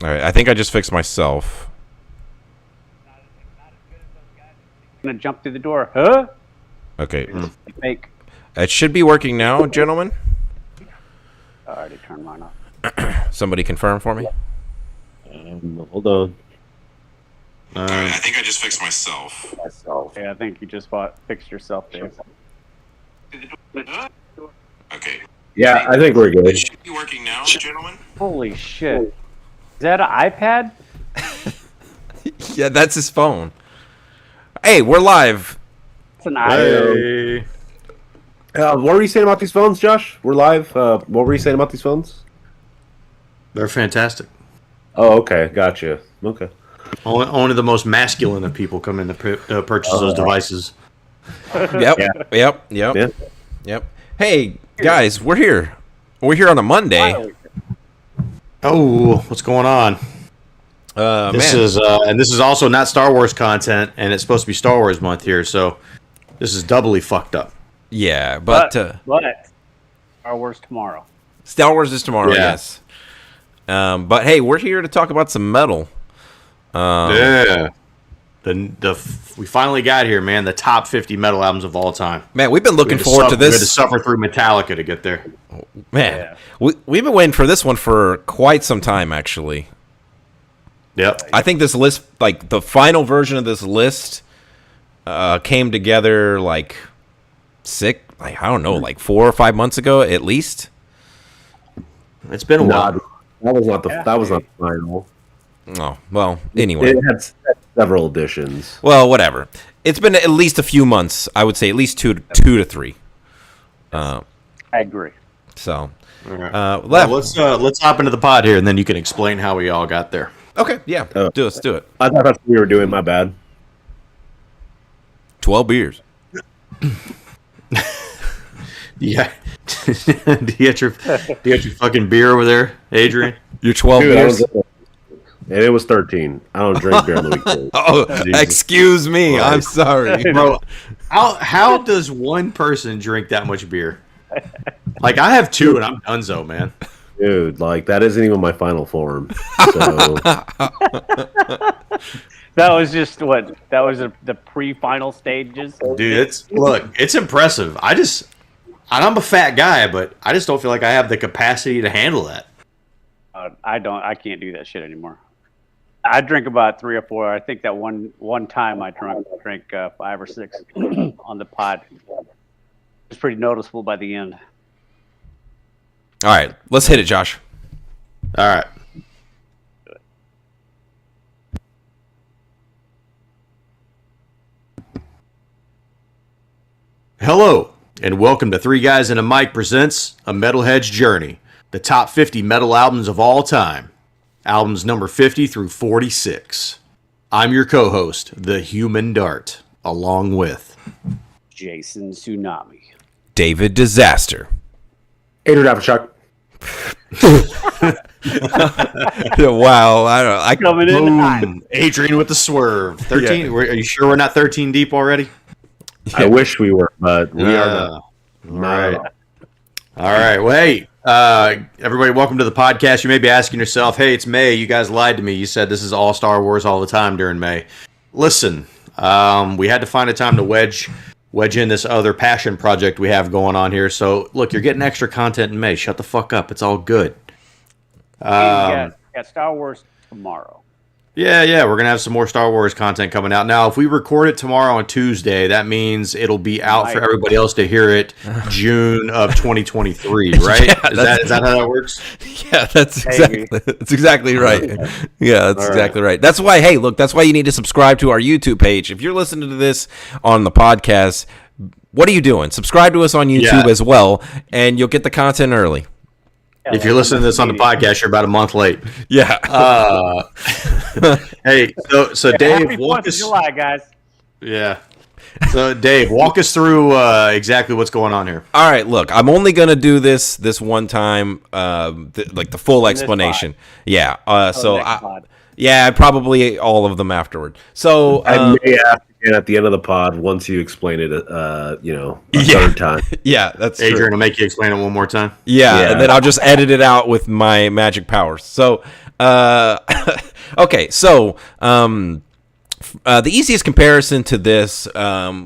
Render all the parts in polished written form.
All right, I think I just fixed myself. I'm gonna jump through the door. Huh? Okay. Fake. It should be working now, gentlemen. I already turned mine off. Somebody confirm for me. Hold on. I think I just fixed myself. Yeah, I think you just fixed yourself there. Okay. Yeah, I think we're good. It should be working now, gentlemen. Holy shit. Is that an iPad? Yeah, that's his phone. Hey, we're live. It's an iPad. What were you saying about these phones, Josh? We're live. What were you saying about these phones? They're fantastic. Oh, okay. Gotcha. Okay. Only the most masculine of people come in to purchase those devices. Yep. Yeah. Yep. Hey, guys, we're here. We're here on a Monday. Oh, what's going on? This Man. is and this is also not Star Wars content, and it's supposed to be Star Wars month here, so this is doubly fucked up. Yeah, but Star Wars tomorrow. Star Wars is tomorrow, Yeah. yes. But hey, we're here to talk about some metal. Yeah. We finally got here, man. The top 50 metal albums of all time. Man, we've been looking forward to We had to this. suffer through Metallica to get there. Man, we've been waiting for this one for quite some time, actually. Yep. I think this list, like the final version of this list, came together like 4 or 5 months ago at least. It's been a while. That was not the final. Oh, well, anyway. It had several editions. Well, whatever. It's been at least a few months. I would say at least two to three. I agree. So, All right. Let's hop into the pod here, and then you can explain how we all got there. okay, yeah, let's do it. I thought that's what we were doing. My bad. 12 beers. Yeah. do you got your fucking beer over there, Adrian? Your 12 Dude, beers. And it was 13. I don't drink beer on the weekends. Oh, Jesus excuse me. Christ. I'm sorry. Bro, how does one person drink that much beer? Like, I have two, and I'm donezo, man. Dude, like, that isn't even my final form. So, That was just what? That was the pre-final stages. Dude, it's impressive. I'm a fat guy, but I just don't feel like I have the capacity to handle that. I can't do that shit anymore. I drink about 3 or 4. I think that one time I drank 5 or 6 on the pod. It's pretty noticeable by the end. All right, let's hit it, Josh. All right. Hello, and welcome to Three Guys and a Mic presents A Metalhead's Journey, the top 50 metal albums of all time. Albums number 50 through 46. I'm your co-host, the Human Dart, along with Jason Tsunami. David Disaster. Adrian Aftershock. Wow, I don't. Coming in hot. Adrian with the swerve. 13. Yeah. Are you sure we're not 13 deep already? I wish we were, but we are not. All right. All right. Well, hey, everybody, welcome to the podcast. You may be asking yourself, hey, it's May. You guys lied to me. You said this is all Star Wars all the time during May. Listen, we had to find a time to wedge in this other passion project we have going on here. So, look, you're getting extra content in May. Shut the fuck up. It's all good. Yeah, Star Wars tomorrow. Yeah, we're going to have some more Star Wars content coming out. Now, if we record it tomorrow on Tuesday, that means it'll be out for everybody else to hear it June of 2023, right? Yeah, is that how that works? Yeah, that's exactly right. Yeah, that's exactly right. That's why, hey, look, that's why you need to subscribe to our YouTube page. If you're listening to this on the podcast, what are you doing? Subscribe to us on YouTube as well, and you'll get the content early. If you're listening to this on the podcast, you're about a month late. Yeah. Hey, so Dave, Happy 4th of July, guys. Yeah. So Dave, walk us through exactly what's going on here. All right, look, I'm only gonna do this one time, like the full explanation. Yeah. Yeah, probably all of them afterward. So I may ask again at the end of the pod once you explain it, a third time. Yeah, that's Adrian true. will make you explain it one more time. Yeah, and then I'll just edit it out with my magic powers. So, Okay, so the easiest comparison to this,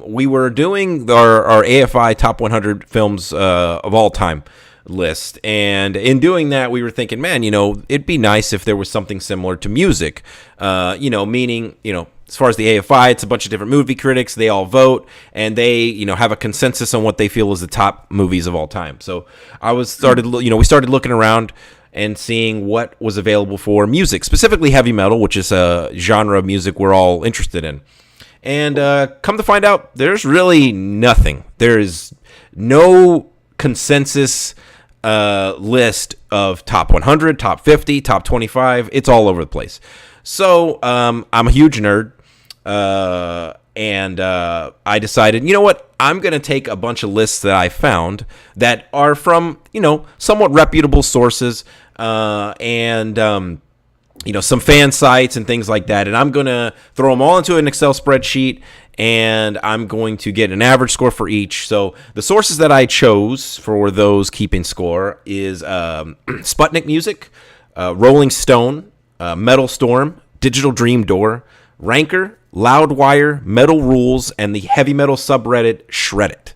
we were doing our AFI top 100 films of all time list, and in doing that, we were thinking, man, it'd be nice if there was something similar to music, meaning, as far as the AFI, it's a bunch of different movie critics. They all vote, and they, have a consensus on what they feel is the top movies of all time. So we started looking around and seeing what was available for music, specifically heavy metal, which is a genre of music we're all interested in. And come to find out, there's really nothing. There is no consensus list of top 100, top 50, top 25. It's all over the place. So I'm a huge nerd, and I decided, you know what? I'm going to take a bunch of lists that I found that are from, somewhat reputable sources, and some fan sites and things like that, and I'm going to throw them all into an Excel spreadsheet, and I'm going to get an average score for each. So the sources that I chose for those keeping score is Sputnik Music, Rolling Stone, Metal Storm, Digital Dream Door, Ranker, Loudwire, Metal Rules, and the heavy metal subreddit Shreddit.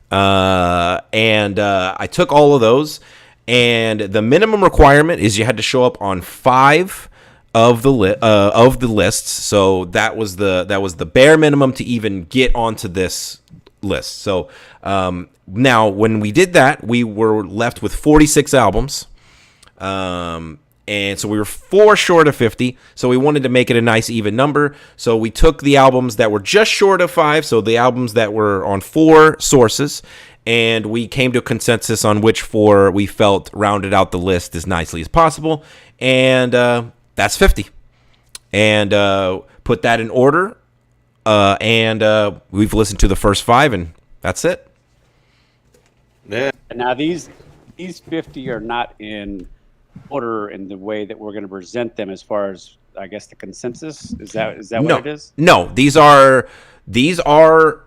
And I took all of those, and the minimum requirement is you had to show up on 5 of the lists. So that was the bare minimum to even get onto this list. So now when we did that, we were left with 46 albums. And so we were 4 short of 50, so we wanted to make it a nice even number. So we took the albums that were just short of 5, so the albums that were on 4 sources, and we came to a consensus on which 4 we felt rounded out the list as nicely as possible, and that's 50. And put that in order, and we've listened to the first 5, and that's it. Yeah. Now these 50 are not in order in the way that we're going to present them as far as, I guess, the consensus. Is that what it is? No, these are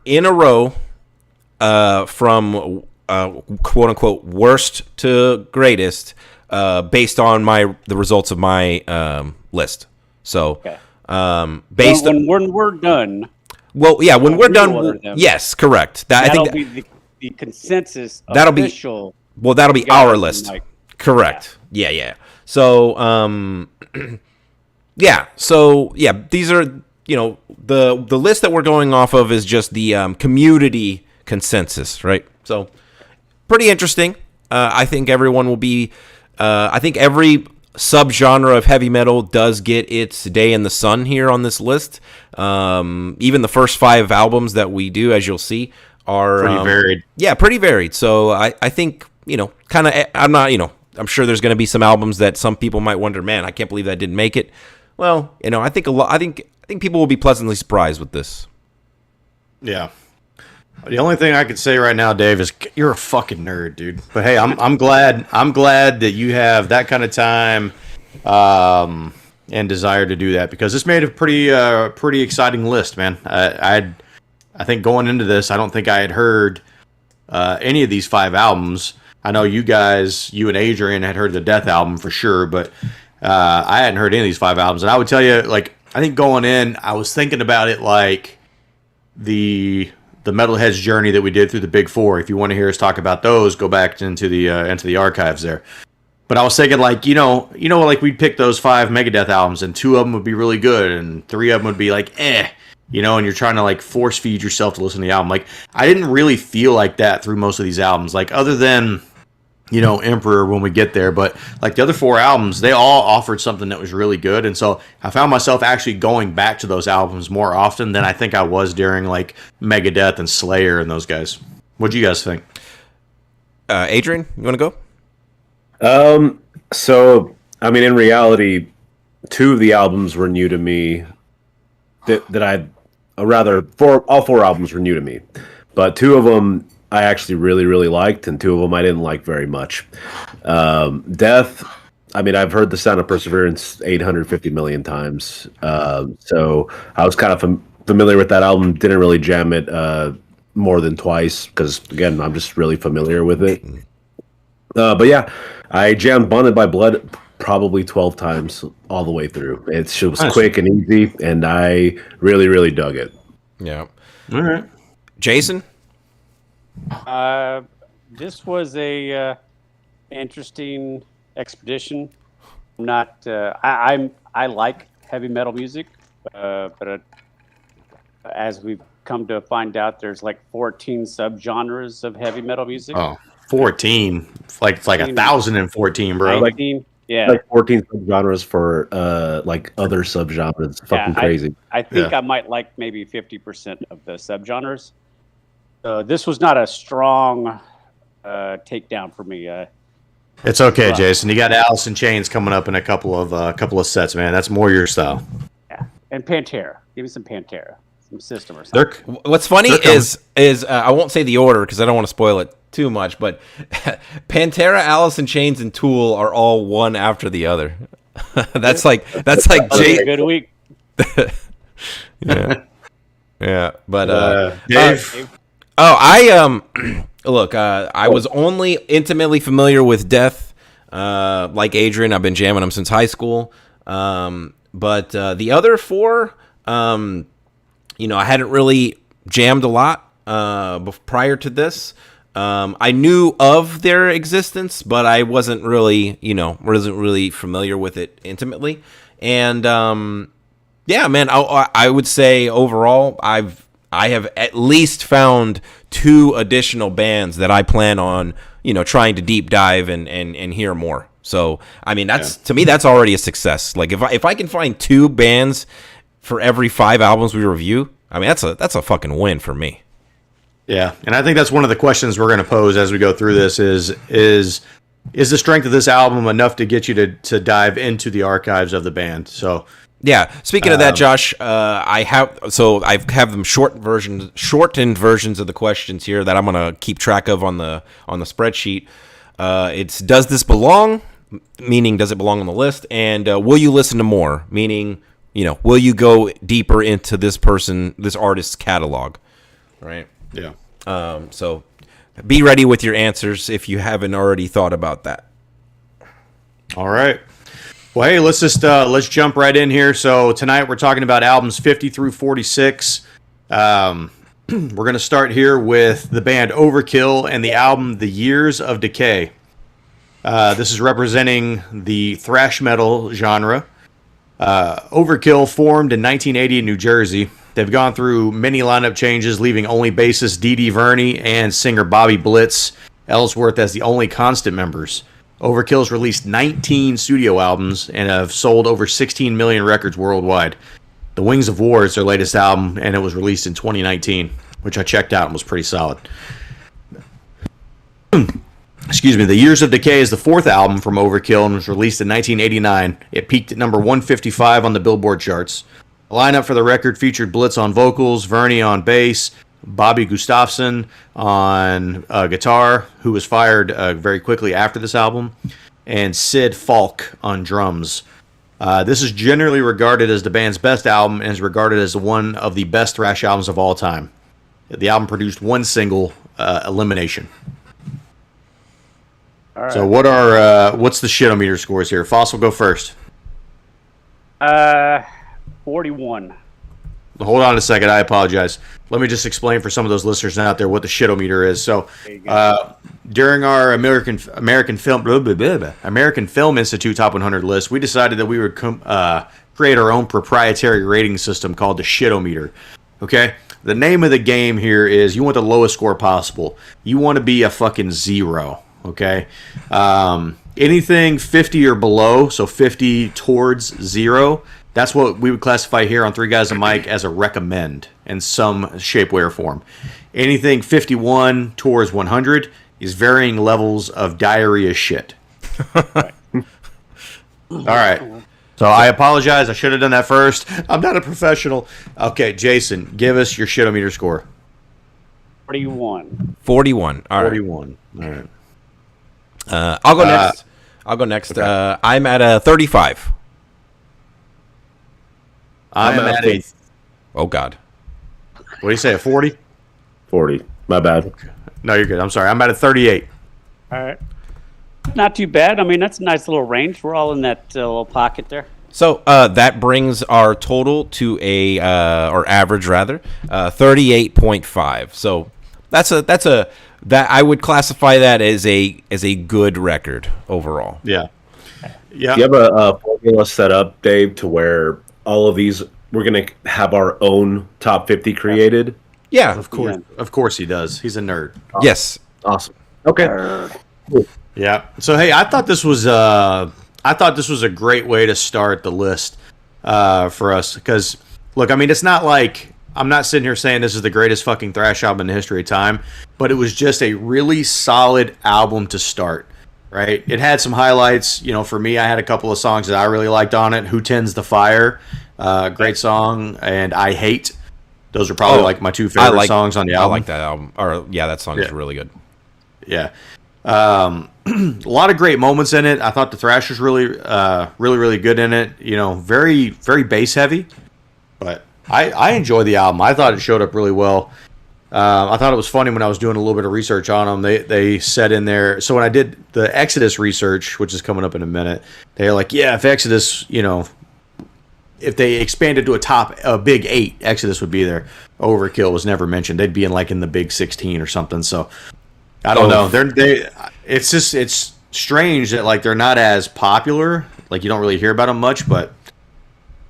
in a row from quote unquote worst to greatest based on the results of my list. So okay. Based when we're done. Well, yeah, when we're done, yes, correct. That'll be the consensus. That'll official be that'll be our list. Correct. Yeah. So, these are, the list that we're going off of is just the community consensus, right? So, pretty interesting. I think everyone will be, I think every subgenre of heavy metal does get its day in the sun here on this list. Even the first 5 albums that we do, as you'll see, are pretty varied. Yeah, pretty varied. So, I think, I'm sure there's going to be some albums that some people might wonder, man, I can't believe that didn't make it. Well, I think I think people will be pleasantly surprised with this. Yeah. The only thing I could say right now, Dave, is you're a fucking nerd, dude. But hey, I'm glad that you have that kind of time and desire to do that, because this made a pretty exciting list, man. I think going into this, I don't think I had heard any of these 5 albums. I know you and Adrian had heard the Death album for sure, but I hadn't heard any of these 5 albums. And I would tell you, I think going in, I was thinking about it like the Metalhead's journey that we did through the Big 4. If you want to hear us talk about those, go back into the archives there. But I was thinking, we'd pick those 5 Megadeth albums, and 2 of them would be really good, and 3 of them would be and you're trying to force feed yourself to listen to the album. I didn't really feel like that through most of these albums, other than Emperor when we get there, but the other 4 albums, they all offered something that was really good, and so I found myself actually going back to those albums more often than I think I was during Megadeth and Slayer and those guys. What do you guys think? Adrian, you want to go? So I mean, in reality, 2 of the albums were new to me. All 4 albums were new to me, but 2 of them I actually really, really liked, and 2 of them I didn't like very much. Death, I mean, I've heard The Sound of Perseverance 850 million times, so I was kind of familiar with that album, didn't really jam it more than twice, because, again, I'm just really familiar with it. But yeah, I jammed Bonded by Blood probably 12 times all the way through. It was quick and easy, and I really, really dug it. Yeah. All right. Jason? This was a interesting expedition. I'm not. I like heavy metal music, but as we've come to find out, there's like 14 subgenres of heavy metal music. Oh, 14. It's like 1,014, bro. 19, yeah. Like 14 subgenres for like other subgenres. It's fucking crazy. I think I might like maybe 50% of the subgenres. This was not a strong takedown for me. It's okay, Jason. You got Alice in Chains coming up in a couple of sets, man. That's more your style. Yeah, and Pantera. Give me some Pantera, some System or something. What's funny is I won't say the order because I don't want to spoil it too much, but Pantera, Alice in Chains, and Tool are all one after the other. that's like Good week. yeah. But Dave. Look, I was only intimately familiar with Death, like Adrian. I've been jamming them since high school. But the other four, I hadn't really jammed a lot prior to this. I knew of their existence, but I wasn't really familiar with it intimately. And yeah, man, I would say overall, I have at least found 2 additional bands that I plan on, trying to deep dive and hear more. So, I mean, to me, that's already a success. Like if I can find 2 bands for every 5 albums we review, I mean, that's a fucking win for me. Yeah, and I think that's one of the questions we're going to pose as we go through this is the strength of this album enough to get you to dive into the archives of the band? So. Yeah. Speaking of that, Josh, I have them shortened versions of the questions here that I'm gonna keep track of on the spreadsheet. It's does this belong? Meaning, does it belong on the list? And will you listen to more? Meaning, will you go deeper into this artist's catalog? Right. Yeah. So be ready with your answers if you haven't already thought about that. All right. Well, hey, let's jump right in here. So tonight we're talking about albums 50 through 46. We're going to start here with the band Overkill and the album The Years of Decay. This is representing the thrash metal genre. Overkill formed in 1980 in New Jersey. They've gone through many lineup changes, leaving only bassist Dee Verney and singer Bobby Blitz Ellsworth as the only constant members. Overkill's released 19 studio albums and have sold over 16 million records worldwide. The Wings of War is their latest album, and it was released in 2019, which I checked out and was pretty solid. Excuse me. The Years of Decay is the 4th album from Overkill and was released in 1989. It peaked at number 155 on the Billboard charts. The lineup for the record featured Blitz on vocals, Verney on bass, Bobby Gustafson on guitar, who was fired very quickly after this album, and Sid Falk on drums. This is generally regarded as the band's best album and is regarded as one of the best thrash albums of all time. The album produced 1 single, Elimination. All right. So what's the shitometer scores here? Fossil, go first. 41. Hold on a second. I apologize. Let me just explain for some of those listeners out there what the shitometer is. So, during our American Film Institute Top 100 list, we decided that we would create our own proprietary rating system called the shitometer. Okay? The name of the game here is you want the lowest score possible. You want to be a fucking 0. Okay? Anything 50 or below, so 50 towards 0. That's what we would classify here on Three Guys a Mic as a recommend in some shape, way, or form. Anything 51 towards 100 is varying levels of diarrhea shit. All right. So I apologize. I should have done that first. I'm not a professional. Okay, Jason, give us your shitometer score. 41. 41. All right. 41. All right. I'll go next. Okay. I'm at a 35. I'm at a... Oh, God. What do you say, a 40? 40. My bad. No, you're good. I'm sorry. I'm at a 38. All right. Not too bad. I mean, that's a nice little range. We're all in that little pocket there. So that brings our total to or average rather, 38.5. So that I would classify that as a good record overall. Yeah. Yeah. Do you have a formula set up, Dave, to where all of these we're gonna have our own top 50 created? Yeah, Of course he does. He's a nerd. yes. Awesome. Okay. Yeah. So hey, I thought this was a great way to start the list for us because look, I mean, it's not like I'm not sitting here saying this is the greatest fucking thrash album in the history of time, but it was just a really solid album to start. Right? It had some highlights. You know, for me, I had a couple of songs that I really liked on it. Who Tends the Fire? Great song, and I Hate. Those are probably like my two favorite songs on the album. I like that album. Or yeah, that song is really good. Yeah. A lot of great moments in it. I thought the thrash was really good in it. You know, very, very bass heavy. But I enjoy the album. I thought it showed up really well. I thought it was funny when I was doing a little bit of research on them. They said in there. So when I did the Exodus research, which is coming up in a minute, they're like, yeah, if Exodus, you know, if they expanded to a big 8, Exodus would be there. Overkill was never mentioned. They'd be in the big 16 or something. So I don't know. It's strange that they're not as popular. Like you don't really hear about them much, but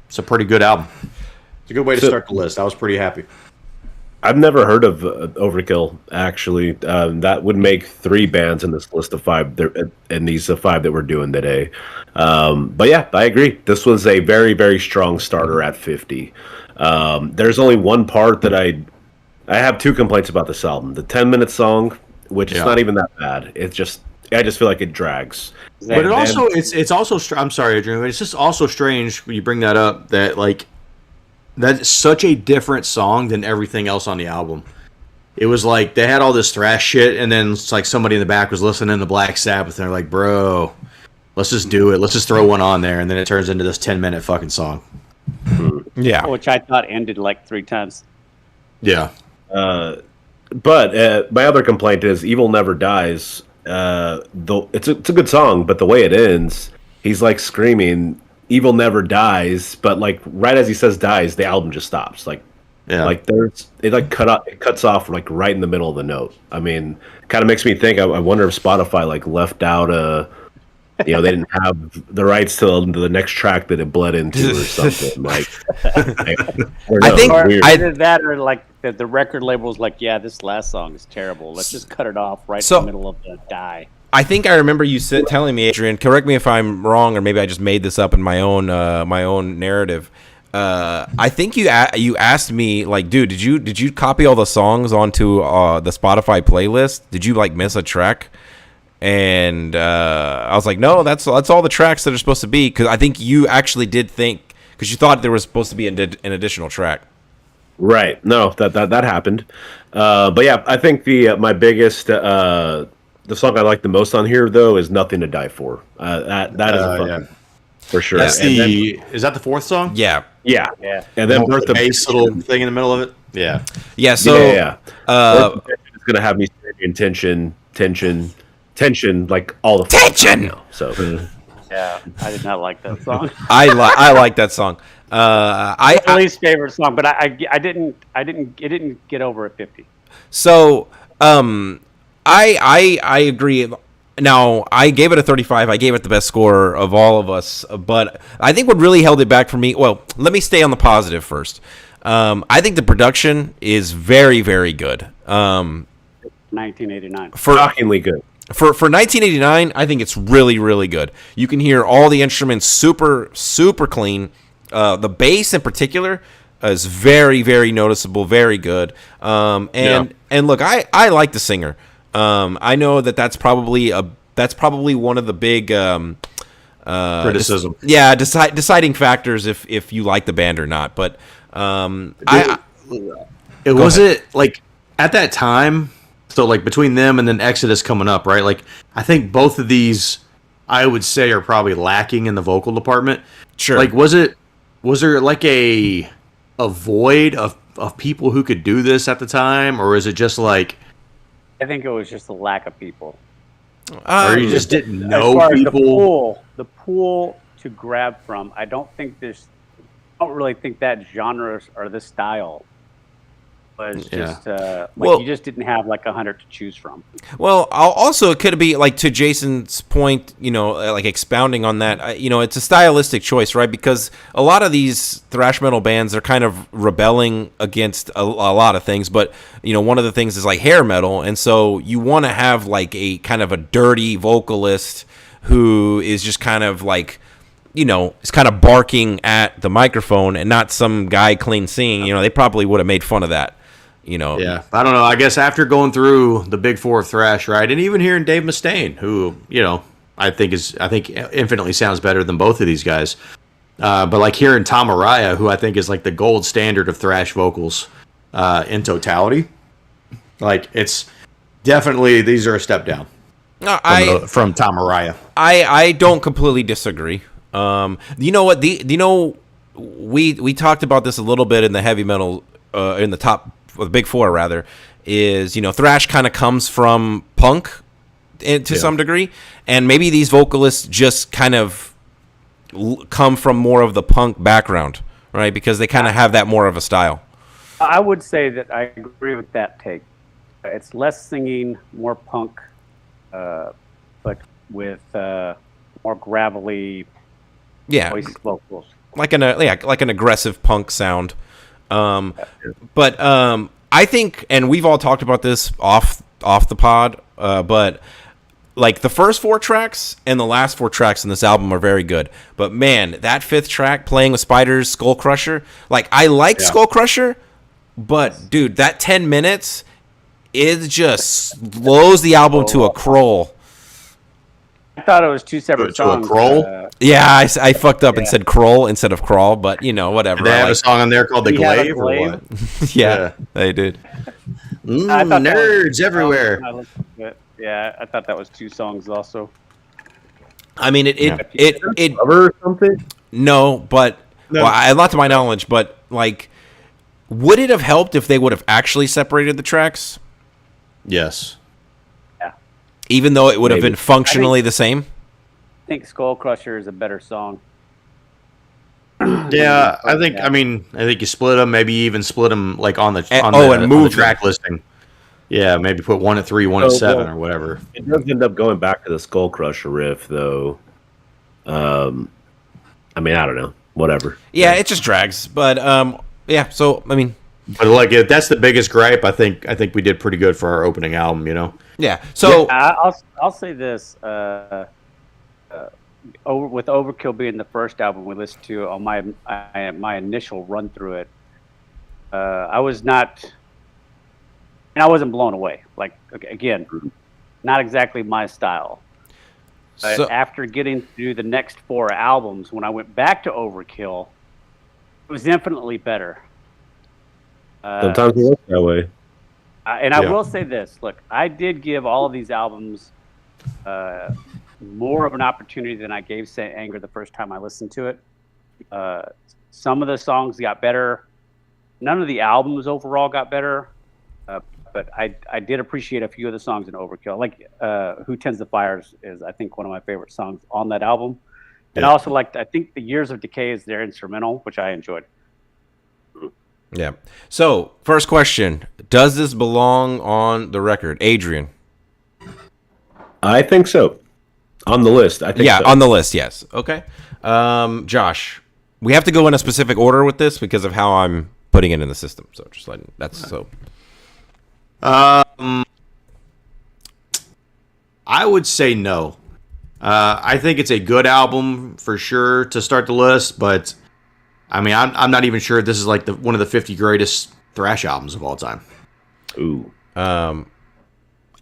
it's a pretty good album. It's a good way to start the list. I was pretty happy. I've never heard of Overkill, actually. That would make 3 bands in this list of 5, and these 5 that we're doing today. But yeah, I agree. This was a very, very strong starter at 50. There's only one part that I have 2 complaints about this album. The 10-minute song, which is not even that bad. I just feel like it drags. But it's also I'm sorry, Adrian, but it's just also strange when you bring that up that that's such a different song than everything else on the album. It was like they had all this thrash shit, and then it's like somebody in the back was listening to Black Sabbath, and they're like, bro, let's just do it. Let's just throw one on there, and then it turns into this 10-minute fucking song. Yeah. Which I thought ended 3 times. Yeah. But my other complaint is Evil Never Dies. It's a good song, but the way it ends, he's screaming, Evil never dies, but right as he says dies, the album just stops. It cuts off right in the middle of the note. I mean, kind of makes me think. I wonder if Spotify left out they didn't have the rights to the next track that it bled into or something. I think either that or the record label's yeah, this last song is terrible. Let's just cut it off in the middle of the die. I think I remember you telling me, Adrian. Correct me if I'm wrong, or maybe I just made this up in my own narrative. I think you asked me dude, did you copy all the songs onto the Spotify playlist? Did you miss a track? And I was like, no, that's all the tracks that are supposed to be. Because I think you actually did think because you thought there was supposed to be an additional track. Right. No, that happened. But yeah, I think my biggest. The song I like the most on here, though, is "Nothing to Die For." That is for sure. Is that the 4th song? Yeah. And then Birth of bass little thing in the middle of it. Yeah. So it's gonna have me in tension, all the tension. So yeah, I did not like that song. I like that song. My least favorite song, but I didn't get over at 50. So I agree. Now, I gave it a 35. I gave it the best score of all of us. But I think what really held it back for me... Well, let me stay on the positive first. I think the production is very, very good. 1989. Shockingly good. For 1989, I think it's really, really good. You can hear all the instruments super, super clean. The bass in particular is very, very noticeable, very good. And look, I like the singer. I know that's probably one of the big criticism. Deciding factors if you like the band or not. But at that time. So between them and then Exodus coming up, right? I think both of these, I would say, are probably lacking in the vocal department. Sure. Was there a void of people who could do this at the time, or is it just I think it was just a lack of people. Or you just didn't as know far as people? the pool to grab from, I don't really think that genres or this style was just you just didn't have like 100 to choose from. Well, also it could be like to Jason's point, like expounding on that. It's a stylistic choice, right? Because a lot of these thrash metal bands are kind of rebelling against a lot of things, but one of the things is like hair metal, and so you want to have like a kind of a dirty vocalist who is just kind of like, is kind of barking at the microphone and not some guy clean singing. They probably would have made fun of that. Yeah, I don't know. I guess after going through the big four of thrash, right, and even hearing Dave Mustaine, who I think infinitely sounds better than both of these guys. But like hearing Tom Araya, who I think is like the gold standard of thrash vocals in totality, like it's definitely these are a step down. From Tom Araya. I don't completely disagree. You know what? We talked about this a little bit in the heavy metal in the top. Well, the big four rather is thrash kind of comes from punk to some degree, and maybe these vocalists just kind of come from more of the punk background, right? Because they kind of have that more of a style. I would say that I agree with that take. It's less singing, more punk, but with more gravelly voice vocals, like an aggressive punk sound. But I think, and we've all talked about this off the pod, but like the first 4 tracks and the last 4 tracks in this album are very good. But man, that 5th track, Playing with Spiders, Skull Crusher, like I like Skull Crusher, but dude, that 10 minutes, it just slows the album to a crawl. I thought it was 2 separate songs. A crawl? Yeah, I fucked up and said crawl instead of crawl, but whatever. Did they have a song on there called The Glaive or what? Yeah, they did. I thought nerds everywhere. Yeah, I thought that was 2 songs also. I mean, it cover or something? No, but well, not to my knowledge, but like, would it have helped if they would have actually separated the tracks? Yes. Even though it would have been functionally the same? I think Skull Crusher is a better song. Yeah, I think you split them, maybe even split them like on the track listing. Yeah, maybe put 1 at 3, 1 at 7 or whatever. It does end up going back to the Skull Crusher riff though. I don't know. Whatever. Yeah, it just drags. But so but like that's the biggest gripe. I think we did pretty good for our opening album, Yeah. So I'll say this: with Overkill being the first album we listened to on my initial run through it, I wasn't blown away. Like again, not exactly my style. But after getting through the next 4 albums, when I went back to Overkill, it was infinitely better. Sometimes it works that way. And I will say this: look, I did give all of these albums more of an opportunity than I gave Saint Anger the first time I listened to it. Some of the songs got better. None of the albums overall got better, but I did appreciate a few of the songs in Overkill. Like "Who Tends the Fires" is, I think, one of my favorite songs on that album. And I also liked, I think, "The Years of Decay" is their instrumental, which I enjoyed. Yeah. So, first question: does this belong on the record, Adrian? I think so. On the list, I think. Yeah, so. on the list. Yes. Okay. Josh, we have to go in a specific order with this because of how I'm putting it in the system. So, just letting that's so. I would say no. I think it's a good album for sure to start the list, but. I'm not even sure this is like one of the 50 greatest thrash albums of all time. Ooh. I'm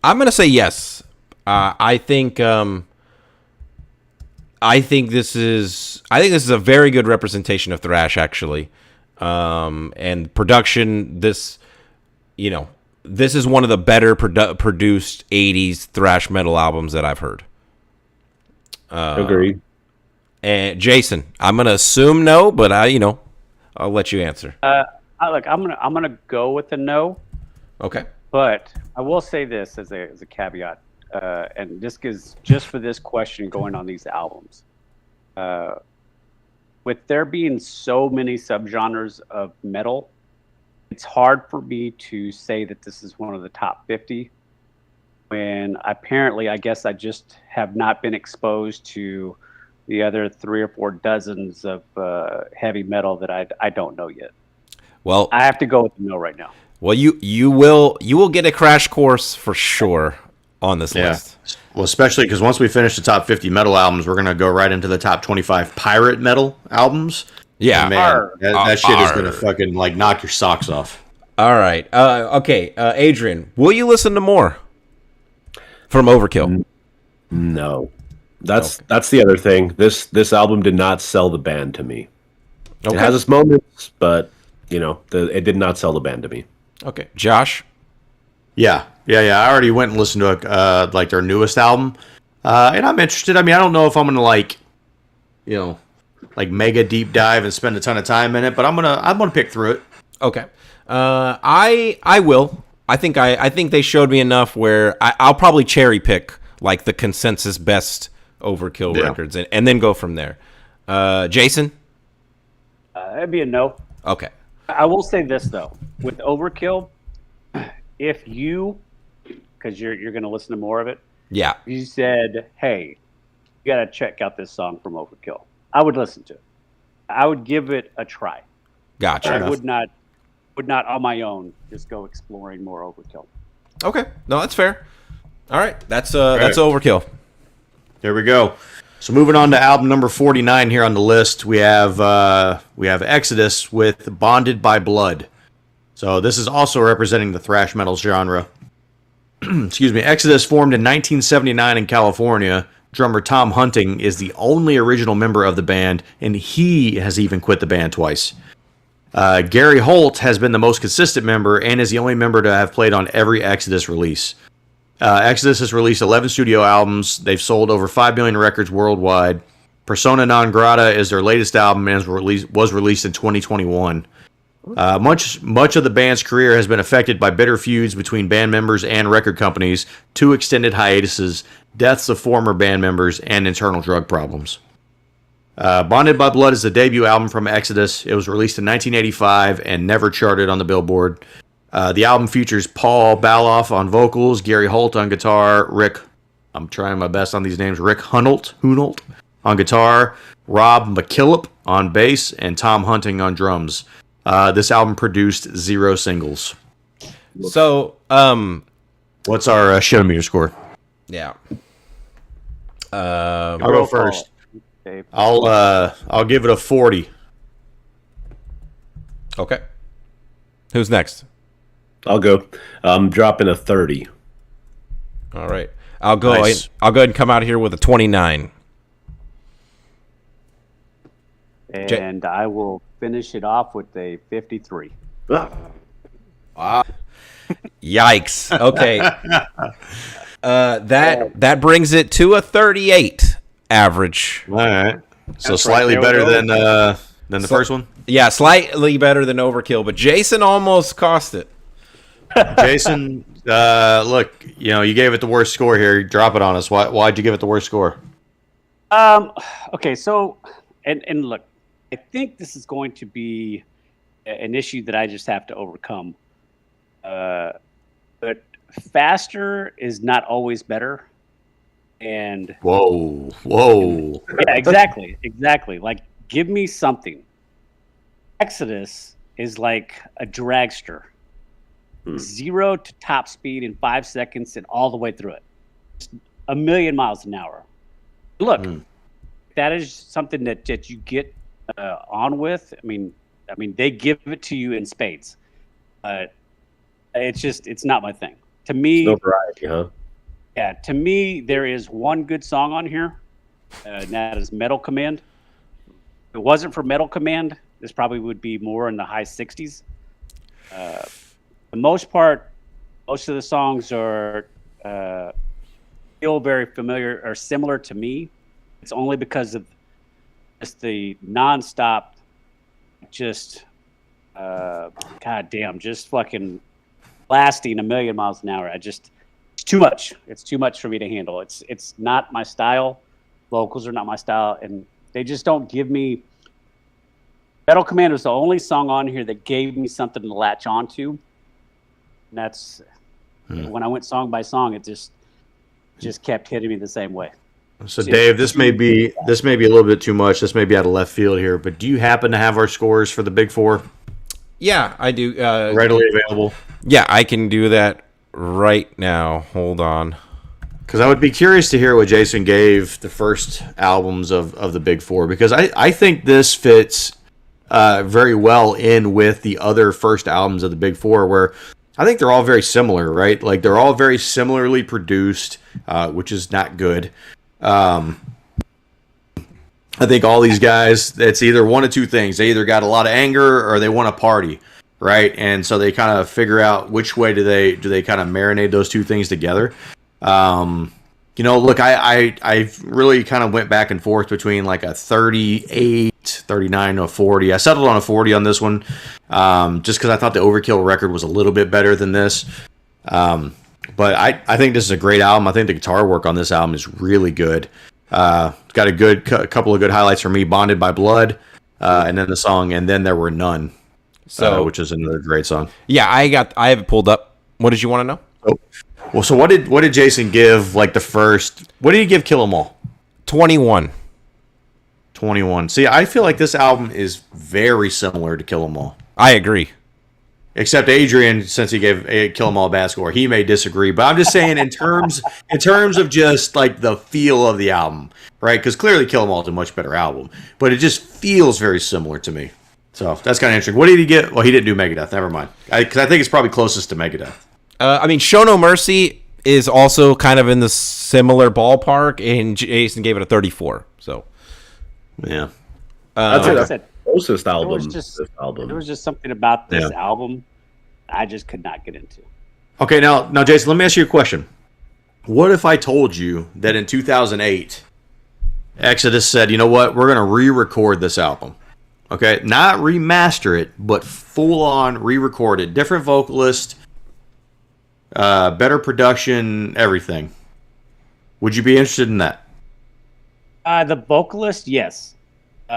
gonna say yes. I think this is a very good representation of thrash, actually. And production. This is one of the better produced 80s thrash metal albums that I've heard. Agreed. And Jason, I'm gonna assume no, but I'll let you answer. I'm gonna go with the no. Okay. But I will say this as a caveat: and this is just for this question going on these albums. With there being so many subgenres of metal, it's hard for me to say that this is one of the top 50 when apparently I guess I just have not been exposed to the other 3 or 4 dozens of heavy metal that I don't know yet. Well, I have to go with the no right now. Well, you will get a crash course for sure on this list. Well, especially because once we finish the top 50 metal albums, we're gonna go right into the top 25 pirate metal albums. Yeah, and man, that shit is gonna fucking like knock your socks off. All right, okay, Adrian, will you listen to more from Overkill? No, that's the other thing. This album did not sell the band to me. Okay. It has its moments, but it did not sell the band to me. Okay, Josh. Yeah. I already went and listened to like their newest album, and I'm interested. I mean, I don't know if I'm gonna like mega deep dive and spend a ton of time in it, but I'm gonna pick through it. Okay, I will. I think they showed me enough where I'll probably cherry pick like the consensus best Overkill records and then go from there. Jason. It'd be a no. Okay. I will say this though, with Overkill, if you, because you're going to listen to more of it, you said, "Hey, you got to check out this song from Overkill," I would listen to it. I would give it a try. Gotcha. I would not on my own just go exploring more Overkill. Okay, no, that's fair. All right, that's Overkill. There we go. So moving on to album number 49 here on the list, we have Exodus with Bonded by Blood. So this is also representing the thrash metal genre. Excuse me. Exodus formed in 1979 in California. Drummer Tom Hunting is the only original member of the band, and he has even quit the band twice. Gary Holt has been the most consistent member and is the only member to have played on every Exodus release. Exodus has released 11 studio albums. They've sold over 5 million records worldwide. Persona Non Grata is their latest album and was released in 2021. Much of the band's career has been affected by bitter feuds between band members and record companies, 2 extended hiatuses, deaths of former band members, and internal drug problems. Bonded by Blood is the debut album from Exodus. It was released in 1985 and never charted on the Billboard. The album features Paul Baloff on vocals, Gary Holt on guitar, I'm trying my best on these names, Rick Hunolt on guitar, Rob McKillop on bass, and Tom Hunting on drums. This album produced 0 singles. So, what's our Shitometer score? Yeah. I'll go first. I'll give it a 40. Okay. Who's next? I'll go. I'm dropping a 30. All right. I'll go. Nice. I'll go ahead and come out here with a 29. And I will finish it off with a 53. Wow. Yikes. Okay. That brings it to a 38 average. All right. So That's slightly right. better than the first one. Yeah, slightly better than Overkill, but Jason almost cost it. Jason, look, you gave it the worst score here. Drop it on us. Why'd you give it the worst score? Okay, so and look, I think this is going to be an issue that I just have to overcome. But faster is not always better. And Whoa. yeah, exactly. Like, give me something. Exodus is like a dragster. 0 to top speed in 5 seconds and all the way through it. Just 1,000,000 miles an hour. Look, that is something that you get on with. I mean, they give it to you in spades. It's not my thing. To me, No variety, huh? yeah, to me, there is one good song on here, and that is Metal Command. If it wasn't for Metal Command, this probably would be more in the high 60s. The most part, most of the songs are feel very familiar or similar to me. It's only because of just the nonstop, just goddamn, just fucking blasting 1,000,000 miles an hour. it's too much. It's too much for me to handle. It's not my style. Vocals are not my style, and they just don't give me. Battle Command was the only song on here that gave me something to latch onto. And that's when I went song by song, it just kept hitting me the same way. So Dave, this may be a little bit too much. This may be out of left field here, but do you happen to have our scores for the Big Four? Yeah, I do. Readily available? Yeah, I can do that right now. Hold on. Because I would be curious to hear what Jason gave the first albums of the Big Four, because I think this fits very well in with the other first albums of the Big Four, where I think they're all very similar, right? Like, they're all very similarly produced, which is not good. I think all these guys, it's either one of two things. They either got a lot of anger or they want to party, right? And so they kind of figure out which way do they kind of marinate those two things together. Look, I really kind of went back and forth between like a 38, 39, or 40. I settled on a 40 on this one, just because I thought the Overkill record was a little bit better than this. But I think this is a great album. I think the guitar work on this album is really good. Got a couple of good highlights for me. Bonded by Blood, and then the song "And Then There Were None," which is another great song. Yeah, I have it pulled up. What did you want to know? Oh. Well, so what did Jason give, like, the first... What did he give Kill 'Em All? 21. 21. See, I feel like this album is very similar to Kill 'Em All. I agree. Except Adrian, since he gave Kill 'Em All a bad score, he may disagree. But I'm just saying, in terms of just, like, the feel of the album, right? Because clearly Kill 'Em All is a much better album. But it just feels very similar to me. So that's kind of interesting. What did he get? Well, he didn't do Megadeth. Never mind. Because I think it's probably closest to Megadeth. Show No Mercy is also kind of in the similar ballpark, and Jason gave it a 34. So, yeah, that's the closest album. There was just something about this album I just could not get into. Okay, now, Jason, let me ask you a question. What if I told you that in 2008, Exodus said, you know what, we're going to re-record this album? Okay, not remaster it, but full-on re-record it. Different vocalist. Better production, everything. Would you be interested in that? The vocalist, yes,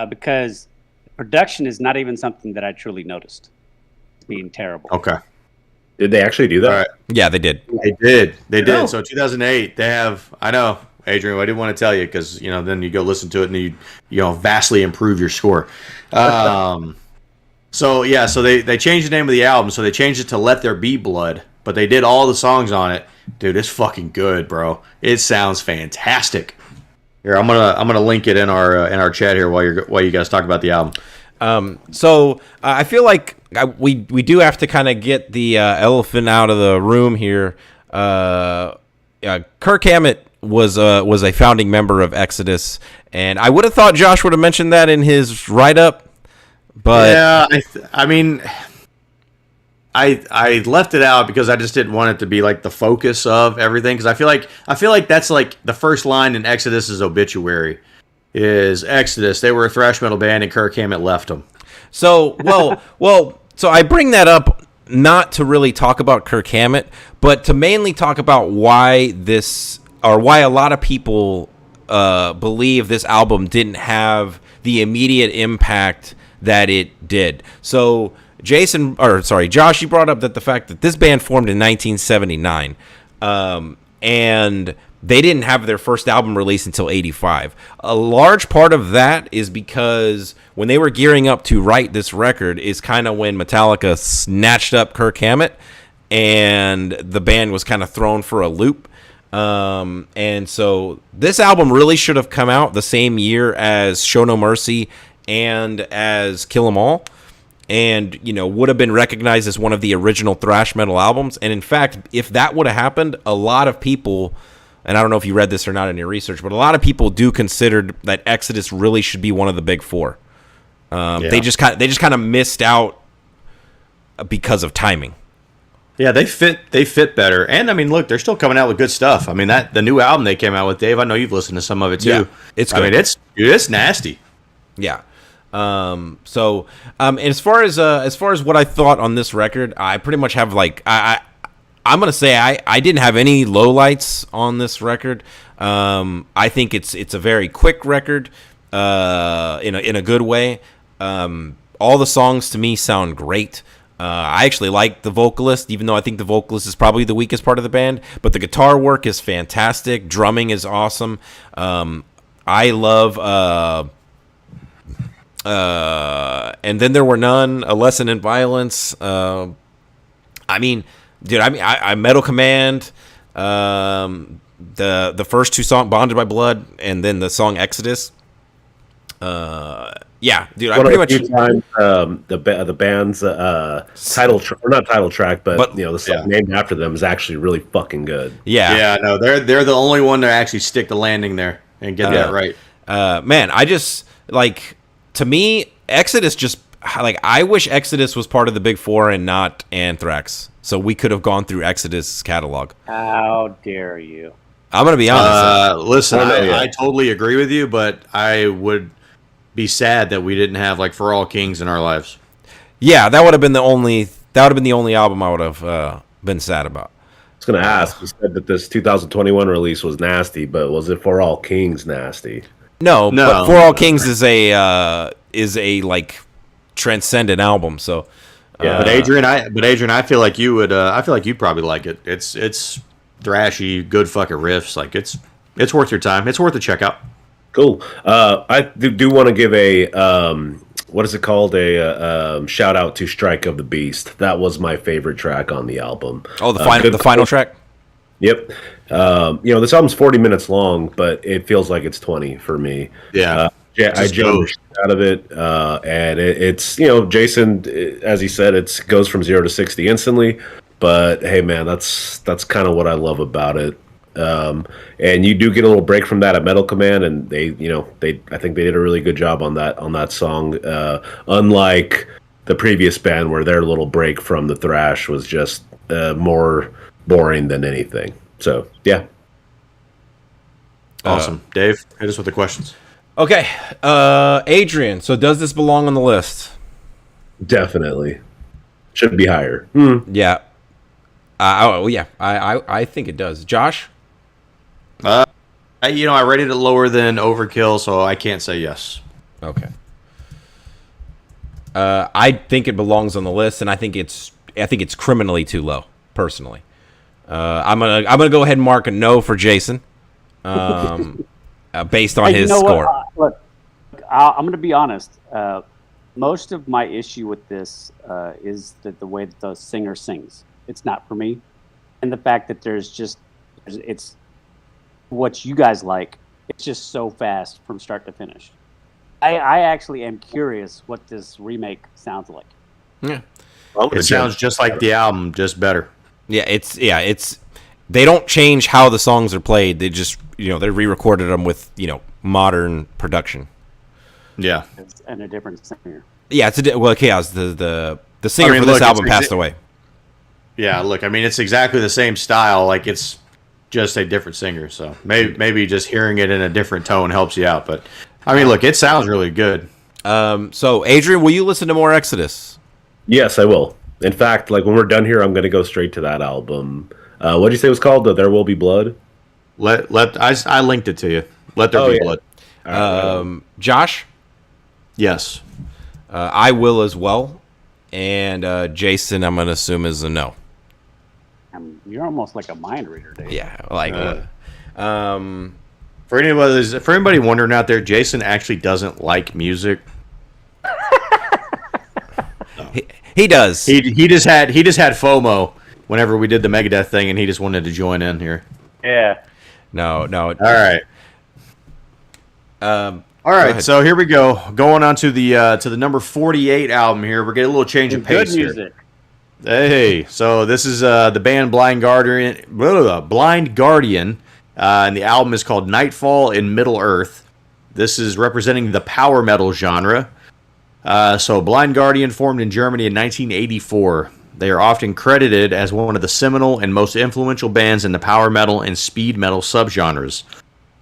because production is not even something that I truly noticed being terrible. Okay. Did they actually do that? All right. Yeah, they did. They did. So 2008, they have. I know, Adrian. I didn't want to tell you because then you go listen to it and you vastly improve your score. So they changed the name of the album. So they changed it to Let There Be Blood. But they did all the songs on it. Dude, it's fucking good, bro. It sounds fantastic. Here, I'm gonna link it in our chat here while you guys talk about the album. So I feel like we do have to kind of get the elephant out of the room here. Kirk Hammett was a founding member of Exodus, and I would have thought Josh would have mentioned that in his write-up. But yeah, I mean. I left it out because I just didn't want it to be like the focus of everything, because I feel like that's like the first line in Exodus's obituary is Exodus. They were a thrash metal band and Kirk Hammett left them. So so I bring that up not to really talk about Kirk Hammett, but to mainly talk about why a lot of people believe this album didn't have the immediate impact that it did. So Josh, you brought up that the fact that this band formed in 1979, and they didn't have their first album released until 85. A large part of that is because when they were gearing up to write this record is kind of when Metallica snatched up Kirk Hammett, and the band was kind of thrown for a loop. And so this album really should have come out the same year as Show No Mercy and as Kill 'Em All, and would have been recognized as one of the original thrash metal albums. And in fact, if that would have happened, a lot of people, and I don't know if you read this or not in your research, but a lot of people do consider that Exodus really should be one of the big four. They just kind of missed out because of timing. Yeah, they fit better. And I mean, look, they're still coming out with good stuff. I mean, the new album they came out with, Dave, I know you've listened to some of it too. Yeah, it's good. I mean, it's nasty. Yeah. As far as what I thought on this record, I pretty much have I'm gonna say I didn't have any lowlights on this record. I think it's a very quick record, in a good way. All the songs to me sound great. I actually like the vocalist, even though I think the vocalist is probably the weakest part of the band. But the guitar work is fantastic. Drumming is awesome. I love. And Then There Were None, A Lesson in Violence. I mean, dude, I Metal Command, the first two songs, Bonded by Blood, and then the song Exodus. Yeah, dude, I pretty much. Times, the band's title not title track, but the song named after them is actually really fucking good. Yeah, no, they're the only one to actually stick the landing there and get that right. Man, I just like, to me, Exodus just like, I wish Exodus was part of the Big Four and not Anthrax, so we could have gone through Exodus' catalog. How dare you? I'm gonna be honest. Listen, I totally agree with you, but I would be sad that we didn't have like For All Kings in our lives. Yeah, that would have been the only album I would have been sad about. I was gonna ask. You said that this 2021 release was nasty, but was it For All Kings nasty? No, but For All Kings is a like transcendent album. So, yeah. But Adrian, I feel like you would. I feel like you'd probably like it. It's thrashy, good fucking riffs. Like it's worth your time. It's worth a check out. Cool. I do want to give a what is it called? A shout out to Strike of the Beast. That was my favorite track on the album. Oh, the final track. Yep. This album's 40 minutes long, but it feels like it's 20 for me. Yeah. I jammed the shit out of it, and it's Jason, as he said, it goes from 0 to 60 instantly. But hey, man, that's kind of what I love about it. And you do get a little break from that at Metal Command, and I think they did a really good job on that song. Unlike the previous band, where their little break from the thrash was just more boring than anything. So yeah. Awesome. Dave, hit us with the questions. Okay, Adrian. So does this belong on the list? Definitely. Should be higher. Yeah. I think it does. Josh? I rated it lower than Overkill, so I can't say yes. Okay. I think it belongs on the list, and I think it's criminally too low, personally. I'm gonna go ahead and mark a no for Jason, based on his score. Look, I'm gonna be honest. Most of my issue with this is the way that the singer sings. It's not for me, and the fact that it's what you guys like. It's just so fast from start to finish. I actually am curious what this remake sounds like. Yeah, it sounds just like the album, just better. Yeah, it's they don't change how the songs are played. They just they re-recorded them with modern production. Yeah, and a different singer. Yeah, Chaos. The singer for this album passed away. Yeah, look, I mean, it's exactly the same style. Like, it's just a different singer. So maybe just hearing it in a different tone helps you out. But I mean, look, it sounds really good. So Adrian, will you listen to more Exodus? Yes, I will. In fact, like when we're done here, I'm going to go straight to that album. What did you say it was called? There Will Be Blood? I linked it to you. Let There Be Blood. Right. Josh? Yes. I will as well. And Jason, I'm going to assume, is a no. You're almost like a mind reader, Dave. Yeah, like... For anybody wondering out there, Jason actually doesn't like music. No. He does. He just had FOMO whenever we did the Megadeth thing, and he just wanted to join in here. Yeah. No. All right. All right. So here we go. Going on to the number 48 album here. We're getting a little change of pace good music. Here. Hey. So this is the band Blind Guardian. And the album is called Nightfall in Middle Earth. This is representing the power metal genre. So Blind Guardian formed in Germany in 1984. They are often credited as one of the seminal and most influential bands in the power metal and speed metal subgenres.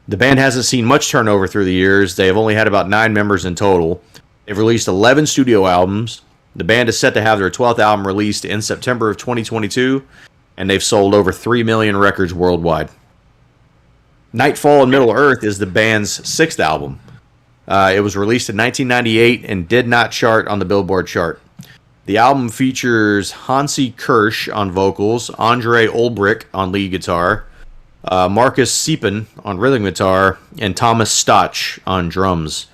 The band hasn't seen much turnover through the years. They have only had about 9 members in total. They've released 11 studio albums. The band is set to have their 12th album released in September of 2022. and they've sold over 3 million records worldwide. Nightfall and Middle-earth is the band's sixth album. It was released in 1998 and did not chart on the Billboard chart. The album features Hansi Kirsch on vocals, Andre Olbrich on lead guitar, Marcus Siepen on rhythm guitar, and Thomas Stotch on drums.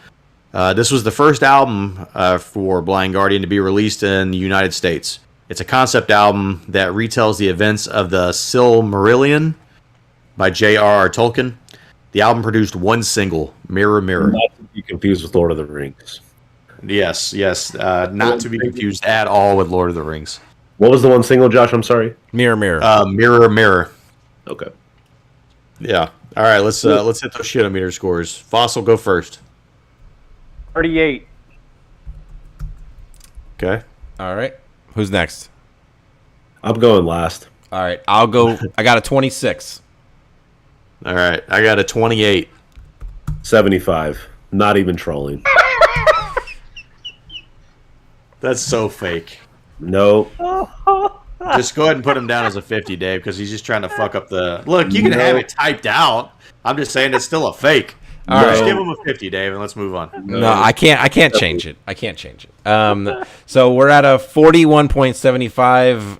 This was the first album for Blind Guardian to be released in the United States. It's a concept album that retells the events of the Silmarillion by J.R.R. Tolkien. The album produced one single, Mirror, Mirror. Not to be confused with Lord of the Rings. Yes. Not to be confused at all with Lord of the Rings. What was the one single, Josh? I'm sorry. Mirror, mirror. Mirror, Mirror. Okay. Yeah. All right. Let's hit those shitometer scores. Fossil, go first. 38. Okay. All right. Who's next? I'm going last. All right. I'll go. I got a 26. All right. I got a 28. 75. Not even trolling. That's so fake. No. Just go ahead and put him down as a 50, Dave, because he's just trying to fuck up the... Look, you can have it typed out. I'm just saying it's still a fake. All right. Just give him a 50, Dave, and let's move on. No, I can't change it. I can't change it. So we're at a 41.75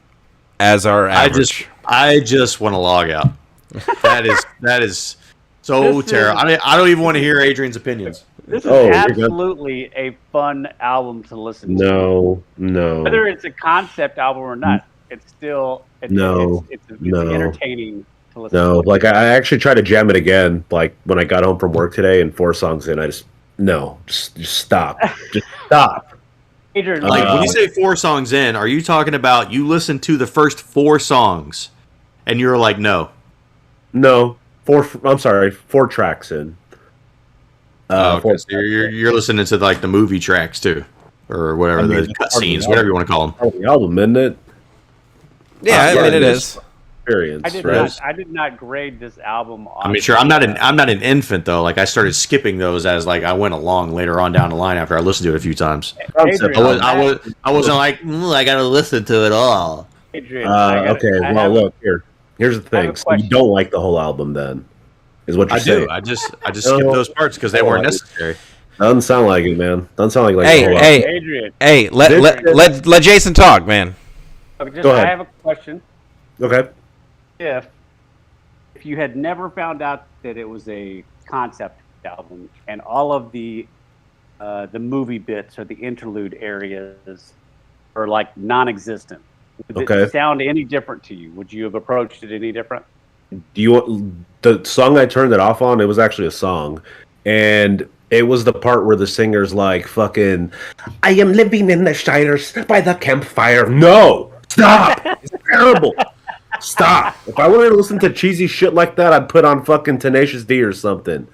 as our average. I just want to log out. That is so terrible. I don't even want to hear Adrian's opinions. This is absolutely a fun album to listen to. No. Whether it's a concept album or not, it's still it's entertaining to listen to. No, like I actually tried to jam it again, like when I got home from work today, and 4 songs in, I just stop. Just stop. Adrian, Like when you say 4 songs in, are you talking about you listened to the first 4 songs and you're like, no? No, 4 tracks in. Okay, so you're listening to like the movie tracks too, or whatever, the cutscenes, whatever you want to call them. The album, isn't it? Yeah, I mean it is. Experience. I did not grade this album. I mean, sure, I'm not an infant though. Like I started skipping those as like I went along later on down the line after I listened to it a few times. Adrian, I wasn't like I got to listen to it all. Adrian, look here's the thing. So you don't like the whole album, then? Is what you're saying? I just skipped those parts because they weren't necessary. Doesn't sound like it, man. Doesn't sound like Adrian. Hey, let Jason talk, man. Go ahead. I have a question. Okay. If you had never found out that it was a concept album and all of the movie bits or the interlude areas are like non-existent, would it sound any different to you? Would you have approached it any different? Do you want the song I turned it off on? It was actually a song, and it was the part where the singer's like, "Fucking, I am living in the shires by the campfire." No, stop! It's terrible. Stop. If I wanted to listen to cheesy shit like that, I'd put on fucking Tenacious D or something.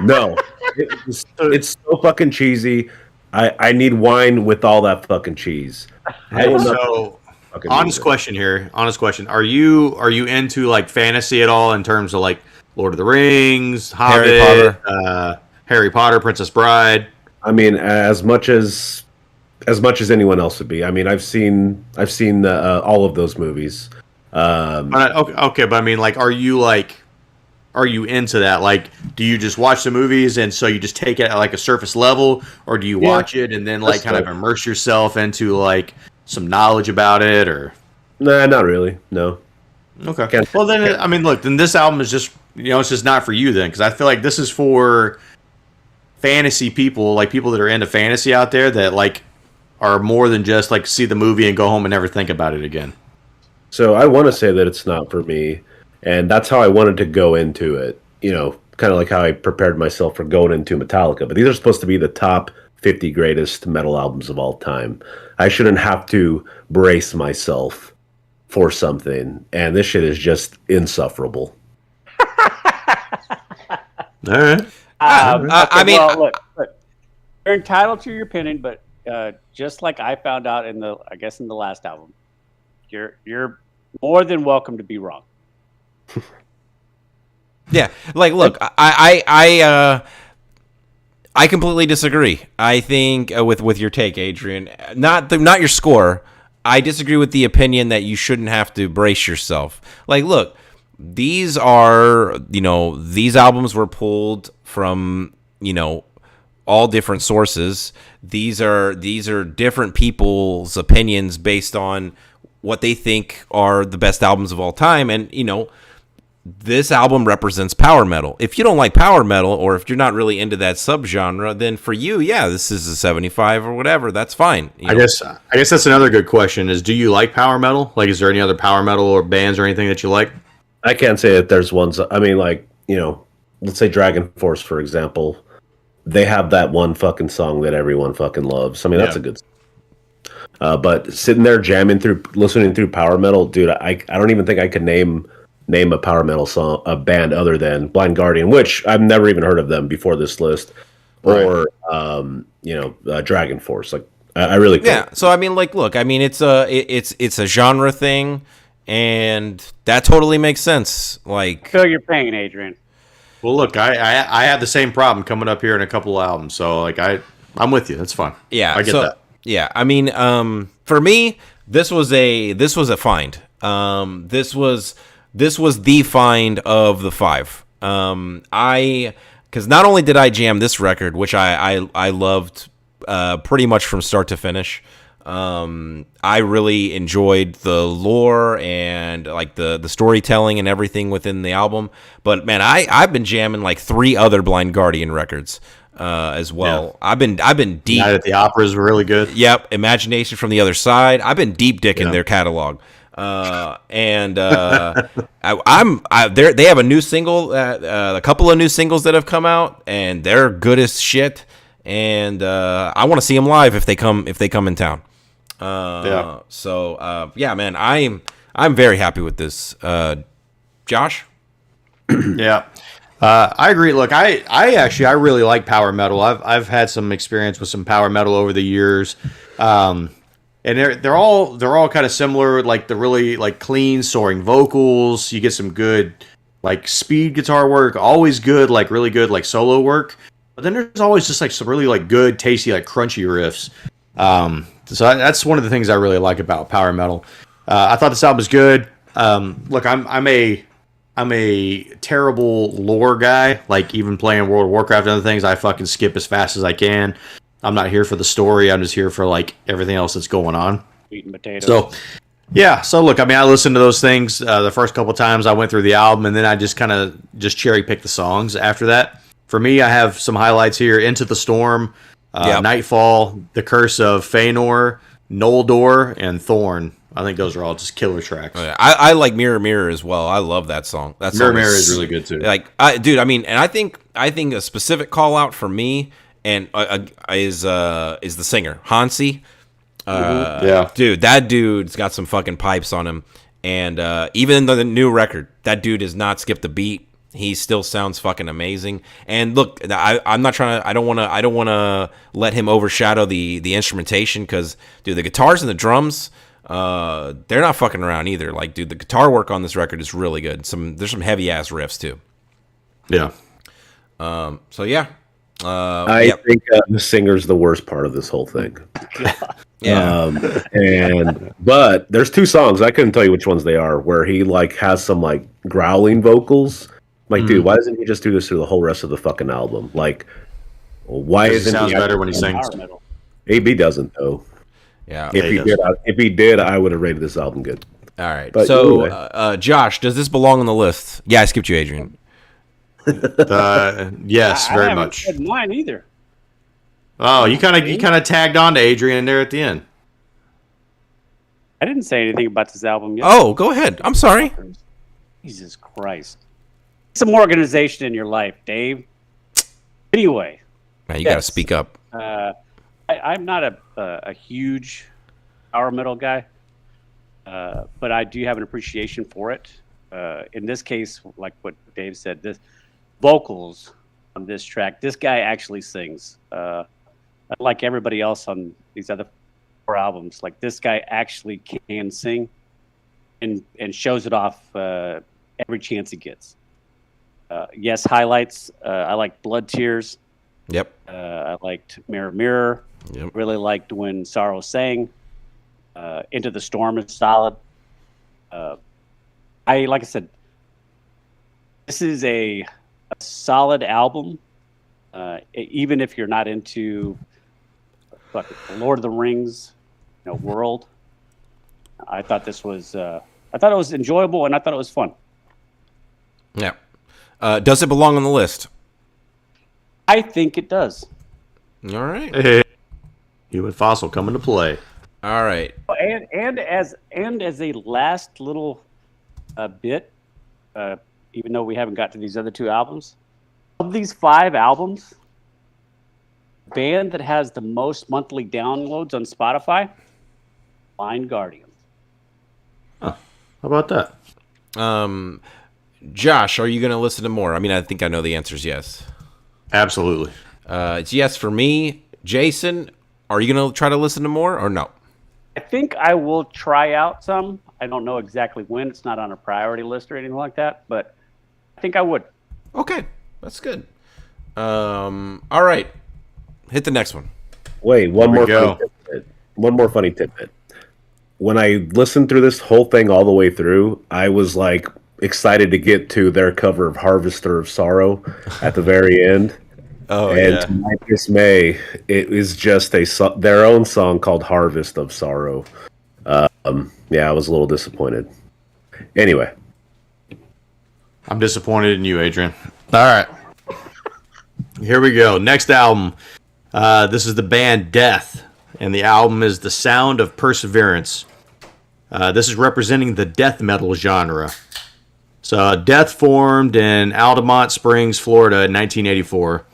No, it's so fucking cheesy. I need wine with all that fucking cheese. Honest question. Are you into like fantasy at all in terms of like Lord of the Rings, Hobbit, Harry Potter, Princess Bride? I mean, as much as anyone else would be. I mean, I've seen all of those movies. But I mean, like, are you into that? Like, do you just watch the movies and so you just take it at like a surface level, or do you watch it and then like kind of immerse yourself into like some knowledge about it, or? Nah, not really. No. Okay. Well, then, I mean, look, then this album is just, it's just not for you then, because I feel like this is for fantasy people, like people that are into fantasy out there that like are more than just like see the movie and go home and never think about it again. So I want to say that it's not for me, and that's how I wanted to go into it. Kind of like how I prepared myself for going into Metallica. But these are supposed to be the top 50 greatest metal albums of all time. I shouldn't have to brace myself for something, and this shit is just insufferable. All right. Look, you're entitled to your opinion, but just like I found out in the last album, you're more than welcome to be wrong. Yeah, like, look, I completely disagree. I think with your take, Adrian, not your score. I disagree with the opinion that you shouldn't have to brace yourself. Like, look, these are, these albums were pulled from, all different sources. These are different people's opinions based on what they think are the best albums of all time. And, this album represents power metal. If you don't like power metal, or if you're not really into that subgenre, then for you, yeah, this is a 75 or whatever. That's fine. I guess that's another good question is, do you like power metal? Like, is there any other power metal or bands or anything that you like? I can't say that there's ones. I mean, like, let's say Dragon Force, for example. They have that one fucking song that everyone fucking loves. I mean, that's a good song. But sitting there listening through power metal, dude, I don't even think I could name a power metal song, a band other than Blind Guardian, which I've never even heard of them before this list, or Dragon Force. Like, I really can't. Yeah. So I mean, like, look, I mean, it's a genre thing, and that totally makes sense. Like, Feel your pain, Adrian. Well, look, I have the same problem coming up here in a couple of albums, so like I'm with you. That's fine. Yeah, I get that. Yeah, I mean, for me, this was a find. This was the find of the 5. Because not only did I jam this record, which I loved pretty much from start to finish. I really enjoyed the lore and like the storytelling and everything within the album. But man, I've been jamming like 3 other Blind Guardian records as well. Yeah. I've been deep. Night at the Opera's really good. Yep, Imagination from the Other Side. I've been deep dicking their catalog. They have a new single, a couple of new singles that have come out, and they're good as shit. And I want to see them live if they come in town. So man, I'm very happy with this. Josh? Yeah. I agree. Look, I really like power metal. I've had some experience with some power metal over the years. And they're all kind of similar, like the really like clean soaring vocals. You get some good like speed guitar work, always good, like really good like solo work. But then there's always just like some really like good, tasty, like crunchy riffs. So that's one of the things I really like about power metal. I thought this album was good. Look, I'm a terrible lore guy. Like even playing World of Warcraft and other things, I fucking skip as fast as I can. I'm not here for the story. I'm just here for like everything else that's going on. Eating potatoes. So, yeah. So look, I mean, I listened to those things the first couple times I went through the album, and then I just kind of cherry picked the songs after that. For me, I have some highlights here: "Into the Storm," "Nightfall," "The Curse of Feanor," "Noldor," and "Thorn." I think those are all just killer tracks. Oh, yeah. I like "Mirror Mirror" as well. I love that song. That song Mirror is really good too. Like, dude, I mean, and I think a specific call out for me and is the singer Hansi. Dude, that dude's got some fucking pipes on him, and even in the new record, that dude has not skipped a beat. He still sounds fucking amazing. And look, I'm not trying to. I don't want to let him overshadow the instrumentation, because dude, the guitars and the drums, they're not fucking around either. Like, dude, the guitar work on this record is really good. There's some heavy ass riffs too. Yeah. So yeah. I think the singer's the worst part of this whole thing. But there's 2 songs, I couldn't tell you which ones they are, where he like has some like growling vocals. Like, dude, why doesn't he just do this through the whole rest of the fucking album? Like, why isn't he sounds better when he sings? AB doesn't though. Yeah. If he did, I would have rated this album good. All right. But so, anyway. Josh, does this belong on the list? Yeah, I skipped you, Adrian. Yes, very much. I haven't said mine either. Oh, you kind of tagged on to Adrian there at the end. I didn't say anything about this album yet. Oh, go ahead. I'm sorry. Jesus Christ. Some organization in your life, Dave. Anyway. Man, you got to speak up. I'm not a huge power metal guy, but I do have an appreciation for it. In this case, like what Dave said, this vocals on this track, this guy actually sings. Like everybody else on these other 4 albums, like this guy actually can sing and shows it off every chance he gets. Yes, highlights. I like Blood Tears. Yep. I liked Mirror Mirror. Yep. Really liked When Sorrow Sang. Into the Storm is solid. Like I said, this is a solid album. Even if you're not into the Lord of the Rings, world, I thought this was. I thought it was enjoyable, and I thought it was fun. Yeah. Does it belong on the list? I think it does. All right. Hey, Human Fossil coming to play. All right. And as a last little bit, even though we haven't got to these other 2 albums, of these 5 albums, band that has the most monthly downloads on Spotify, Blind Guardian. Huh. How about that? Josh, are you going to listen to more? I mean, I think I know the answer is yes. Absolutely. It's yes for me. Jason, are you going to try to listen to more or no? I think I will try out some. I don't know exactly when. It's not on a priority list or anything like that, but I think I would. Okay, that's good. All right, hit the next one. Wait, one more funny tidbit. When I listened through this whole thing all the way through, I was like excited to get to their cover of Harvester of Sorrow at the very end. Oh, and yeah. to my dismay, it is just their own song called Harvest of Sorrow. Yeah, I was a little disappointed. Anyway. I'm disappointed in you, Adrian. All right. Here we go. Next album. This is the band Death, and the album is The Sound of Perseverance. This is representing the death metal genre. So, Death formed in Altamont Springs, Florida in 1984.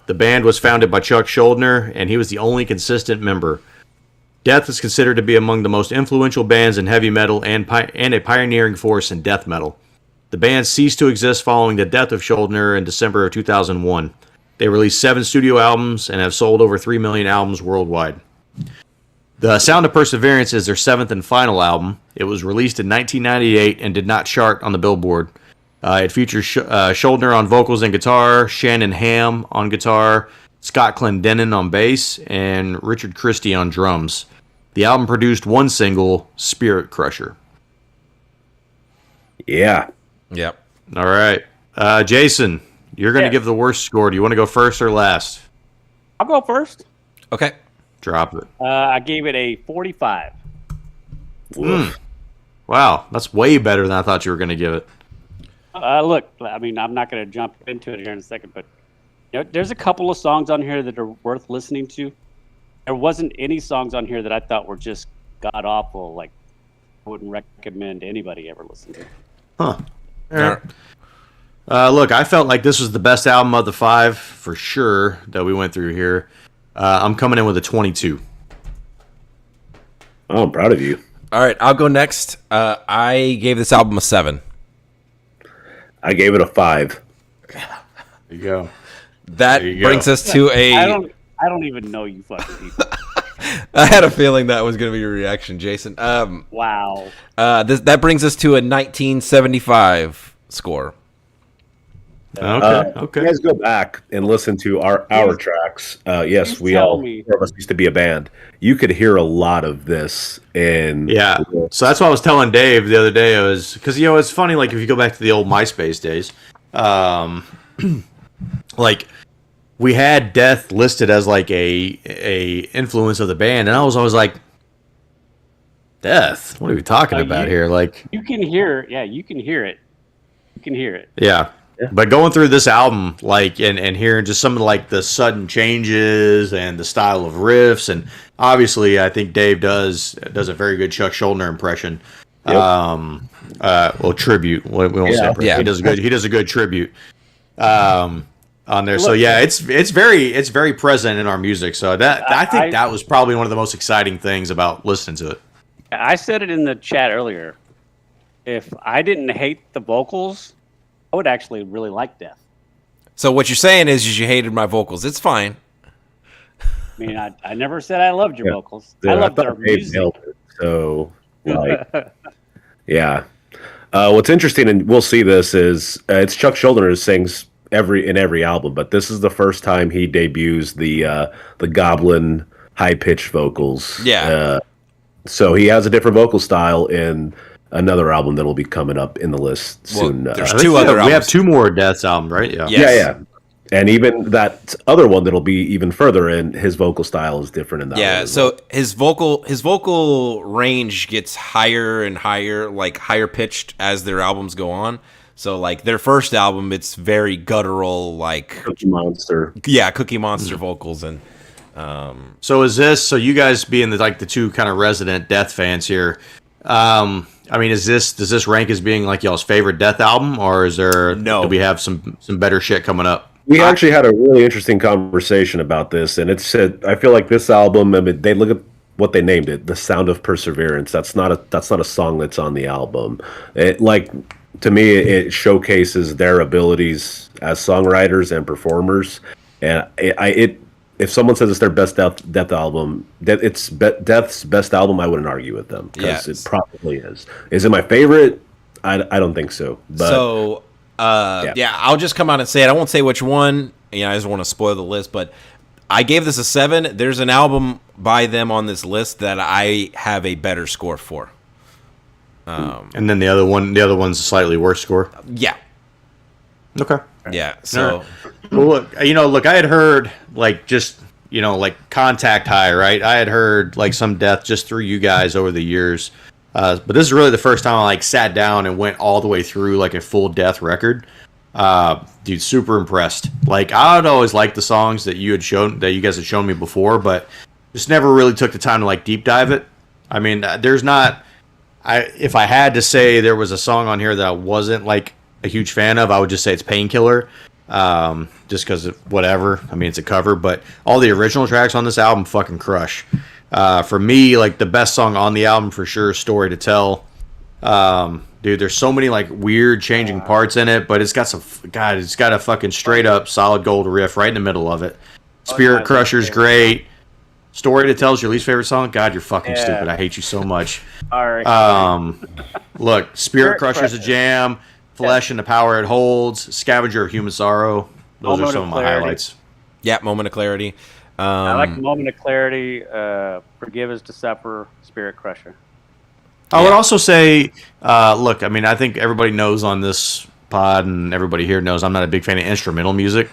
The band was founded by Chuck Schuldiner, and he was the only consistent member. Death is considered to be among the most influential bands in heavy metal and a pioneering force in death metal. The band ceased to exist following the death of Schuldiner in December of 2001. They released 7 studio albums and have sold over 3 million albums worldwide. The Sound of Perseverance is their 7th and final album. It was released in 1998 and did not chart on the Billboard. It features Schuldiner on vocals and guitar, Shannon Hamm on guitar, Scott Clendenin on bass, and Richard Christie on drums. The album produced 1 single, Spirit Crusher. Yeah. Yep. All right. Jason, you're going to give the worst score. Do you want to go first or last? I'll go first. Okay. Drop it. I gave it a 45. Wow, that's way better than I thought you were going to give it. Look, I mean, I'm not going to jump into it here in a second, but there's a couple of songs on here that are worth listening to. There wasn't any songs on here that I thought were just god awful. Like, I wouldn't recommend anybody ever listen to. Huh. Look, I felt like this was the best album of the 5 for sure that we went through here. I'm coming in with a 22. Oh, I'm proud of you. All right, I'll go next. I gave this album a 7. I gave it a 5. There you go. That brings us to a... I don't even know you fucking people. I had a feeling that was going to be your reaction, Jason. Wow. That brings us to a 1975 score. Okay. You guys go back and listen to our tracks. Yes, we all four of us used to be a band. You could hear a lot of this in So that's what I was telling Dave the other day. Because it's funny. Like if you go back to the old MySpace days, like we had Death listed as like a influence of the band, and I was always like, Death? What are we talking about here? Like you can hear, you can hear it. You can hear it. Yeah. But going through this album, like, and hearing just some of like the sudden changes and the style of riffs, and obviously, I think Dave does a very good Chuck Schuldiner impression. Yep. Tribute. We won't say impression. He does a good tribute. On there, so it's very present in our music. So I think that was probably one of the most exciting things about listening to it. I said it in the chat earlier. If I didn't hate the vocals, I would actually really like Death. So what you're saying is you hated my vocals. It's fine. I mean, I never said I loved your vocals. I loved their music. So, yeah. What's interesting, and we'll see this, is it's Chuck Schuldiner who sings in every album, but this is the first time he debuts the goblin high pitched vocals. Yeah. So he has a different vocal style in another album that'll be coming up in the list soon. There's two other albums. We have two more Death's album, right? Yeah. Yes. Yeah. And even that other one that'll be even further in, his vocal style is different in that one. Yeah, so his vocal range gets higher and higher, like higher pitched as their albums go on. So like their first album, it's very guttural, like Cookie Monster. Yeah, Cookie Monster vocals and So so you guys being the two kind of resident Death fans here, I mean, does this rank as being like y'all's favorite Death album, or do we have some better shit coming up? We actually had a really interesting conversation about this, and it said I feel like this album. I mean, they look at what they named it, "The Sound of Perseverance." That's not a song that's on the album. To me, it showcases their abilities as songwriters and performers. And if someone says it's their best Death album, that it's Death's best album, I wouldn't argue with them because it probably is. Is it my favorite? I don't think so. But I'll just come out and say it. I won't say which one. I just want to spoil the list, but I gave this a 7. There's an album by them on this list that I have a better score for. And then the other one's a slightly worse score. Yeah. Okay. Yeah. So, well, look, I had heard Contact High, right? I had heard some Death just through you guys over the years. But this is really the first time I sat down and went all the way through a full Death record. Dude, super impressed. I'd always liked the songs that you guys had shown me before, but just never really took the time to deep dive it. I mean, if I had to say there was a song on here that I wasn't a huge fan of, I would just say it's Painkiller. Just because whatever. I mean, it's a cover, but all the original tracks on this album fucking crush. For me, the best song on the album for sure, Story to Tell. Dude, there's so many weird changing parts in it, but it's got a fucking straight up solid gold riff right in the middle of it. Spirit Crusher's great. Story to Tell is your least favorite song? God, you're fucking stupid. I hate you so much. All right. Look, Spirit Crusher's a jam. Flesh and the Power It Holds. Scavenger of Human Sorrow. Those are some of my highlights. Yeah, Moment of Clarity. I like Moment of Clarity, Forgive Is to Suffer, Spirit Crusher. I would also say, look, I mean, I think everybody knows on this pod and everybody here knows I'm not a big fan of instrumental music.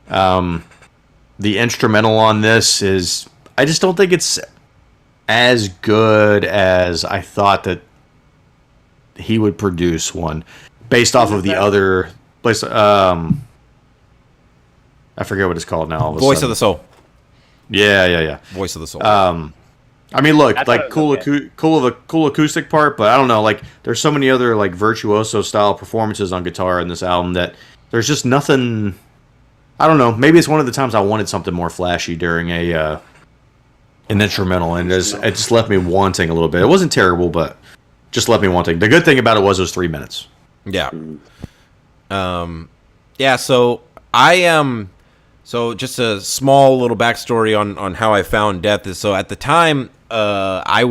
The instrumental on this I just don't think it's as good as I thought that he would produce one based off of the other place. I forget what it's called now. Voice of the Soul. Yeah. Voice of the Soul. I mean, look, cool acoustic part, but I don't know, there's so many other virtuoso style performances on guitar in this album that there's just nothing. I don't know. Maybe it's one of the times I wanted something more flashy during an instrumental, and it just left me wanting a little bit. It wasn't terrible, but just left me wanting. The good thing about it was 3 minutes. Yeah. Yeah. So I am. So just a small little backstory on how I found Death is, so at the time I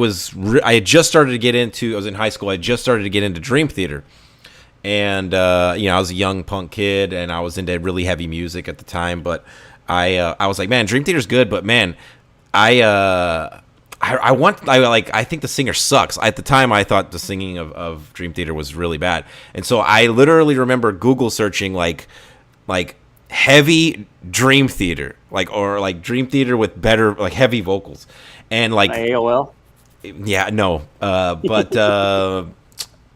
had just started to get into. I was in high school. I just started to get into Dream Theater, and I was a young punk kid, and I was into really heavy music at the time. But I was like, man, Dream Theater's good, but man, I think the singer sucks. At the time, I thought the singing of Dream Theater was really bad, and so I literally remember Google searching like heavy Dream Theater, or Dream Theater with better heavy vocals, and AOL. Yeah, no, but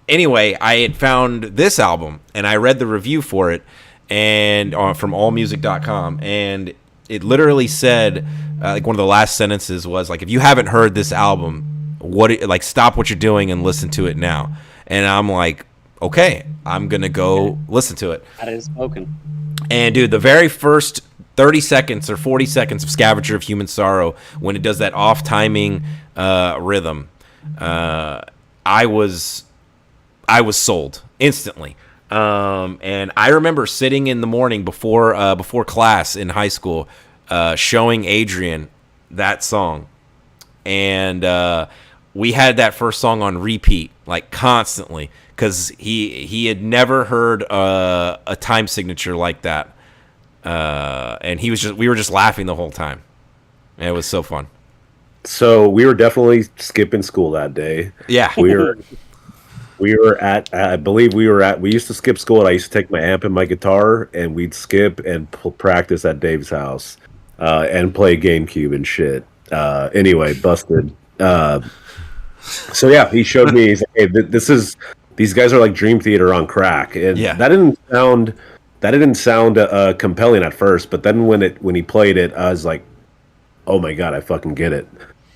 anyway, I had found this album and I read the review for it, and from AllMusic.com, and it literally said one of the last sentences was if you haven't heard this album, stop what you're doing and listen to it now. And I'm like, okay, I'm gonna go listen to it. That is spoken. And dude, the very first 30 seconds or 40 seconds of Scavenger of Human Sorrow, when it does that off timing rhythm, I was sold instantly. And I remember sitting in the morning before class in high school, showing Adrian that song, and we had that first song on repeat constantly, because he had never heard a time signature like that, and we were just laughing the whole time, and it was so fun. So we were definitely skipping school that day. Yeah. We were at, I believe we used to skip school, and I used to take my amp and my guitar, and we'd skip and practice at Dave's house, and play GameCube and shit. Anyway, busted. So yeah, he showed me, he's like, hey, these guys are like Dream Theater on crack. And that didn't sound compelling at first, but then when he played it, I was like, oh my God, I fucking get it.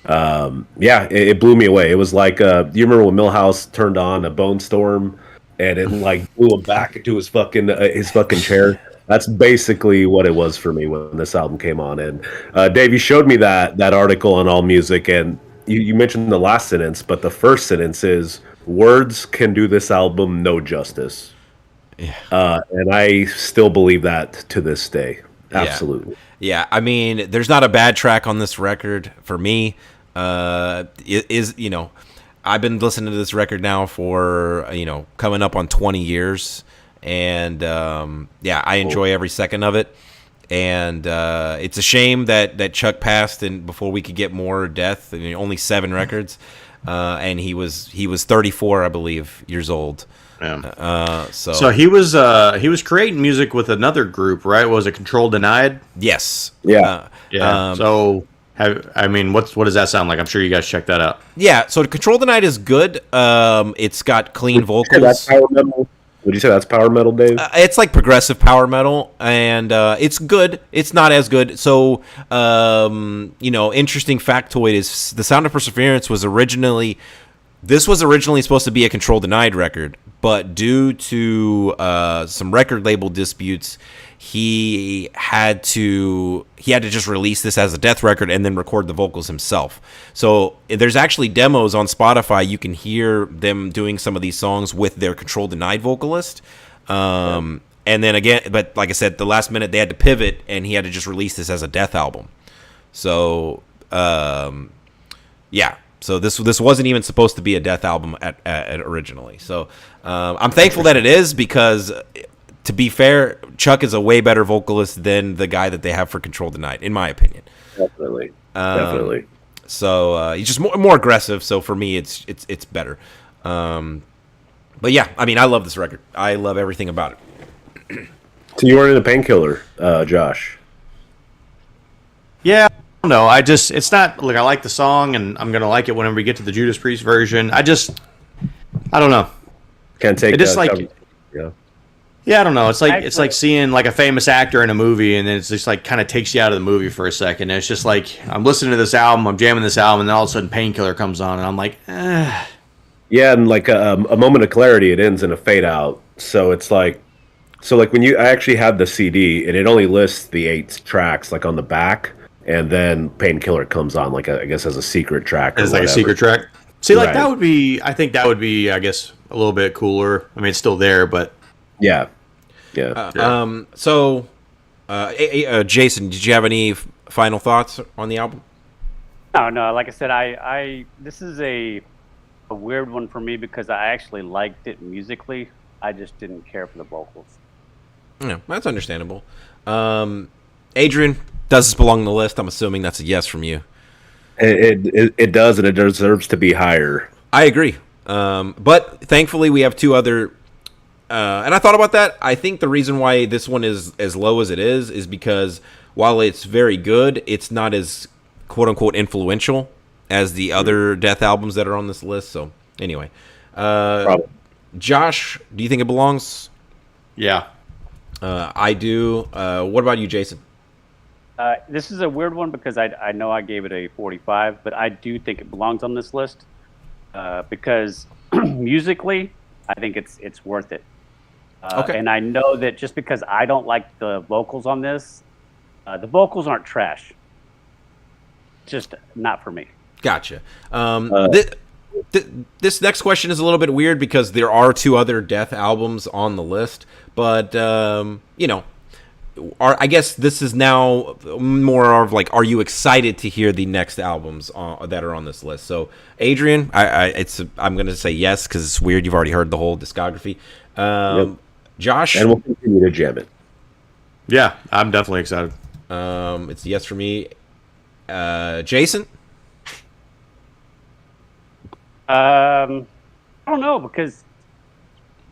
It blew me away. It was like, do you remember when Milhouse turned on a Bone Storm and it like blew him back into his fucking chair? That's basically what it was for me when this album came on. And Dave, you showed me that article on All Music, and you mentioned the last sentence, but the first sentence is, words can do this album no justice. Yeah. And I still believe that to this day. Absolutely. Yeah, I mean, there's not a bad track on this record for me. It is, I've been listening to this record now for, coming up on 20 years. And, I enjoy every second of it. And it's a shame that Chuck passed and before we could get more Death. I mean, only 7 records. And he was 34, I believe, years old. Yeah. So he was creating music with another group, right? Was it Control Denied? Yes. Yeah. So what does that sound like? I'm sure you guys checked that out. Yeah. So Control Denied is good. It's got clean vocals. Would you say that's power metal, Dave? It's like progressive power metal, and it's good. It's not as good. So, interesting factoid is the Sound of Perseverance was originally supposed to be a Control Denied record, but due to some record label disputes, he had to just release this as a Death record and then record the vocals himself. So there's actually demos on Spotify. You can hear them doing some of these songs with their Control Denied vocalist. And then again, but like I said, the last minute they had to pivot and he had to just release this as a Death album. So, So this wasn't even supposed to be a Death album at originally. So I'm thankful that it is because, to be fair, Chuck is a way better vocalist than the guy that they have for Control Denied, in my opinion. Definitely. So he's just more aggressive. So for me, it's better. But yeah, I mean, I love this record. I love everything about it. So you weren't in a Painkiller, Josh? Yeah. No, it's not like I like the song and I'm going to like it whenever we get to the Judas Priest version. I don't know. Can't take it. Yeah, I don't know. It's like seeing like a famous actor in a movie and then it's just like kind of takes you out of the movie for a second. And it's just like I'm listening to this album, I'm jamming this album, and then all of a sudden Painkiller comes on and I'm like, eh. Yeah, and like a moment of clarity, it ends in a fade out. So it's like, when I actually had the CD and it only lists the 8 tracks like on the back. And then Painkiller comes on, like I guess as a secret track. As like a secret track. See, like that would be. I think that would be. I guess a little bit cooler. I mean, it's still there, but yeah. So, Jason, did you have any final thoughts on the album? No. Like I said, this is a weird one for me because I actually liked it musically. I just didn't care for the vocals. Yeah, that's understandable. Adrian, does this belong on the list? I'm assuming that's a yes from you. It does, and it deserves to be higher. I agree. But thankfully, we have 2 other. And I thought about that. I think the reason why this one is as low as it is because while it's very good, it's not as quote unquote influential as the other Death albums that are on this list. So anyway, Josh, do you think it belongs? Yeah, I do. What about you, Jason? This is a weird one because I know I gave it a 45, but I do think it belongs on this list because musically, I think it's worth it. Okay. And I know that just because I don't like the vocals on this, the vocals aren't trash. Just not for me. Gotcha. This next question is a little bit weird because there are 2 other Death albums on the list, but I guess this is now more of like, are you excited to hear the next albums that are on this list? So, Adrian, I'm going to say yes because it's weird. You've already heard the whole discography. Yep. Josh, and we'll continue to jam it. Yeah, I'm definitely excited. It's yes for me. Jason. I don't know, because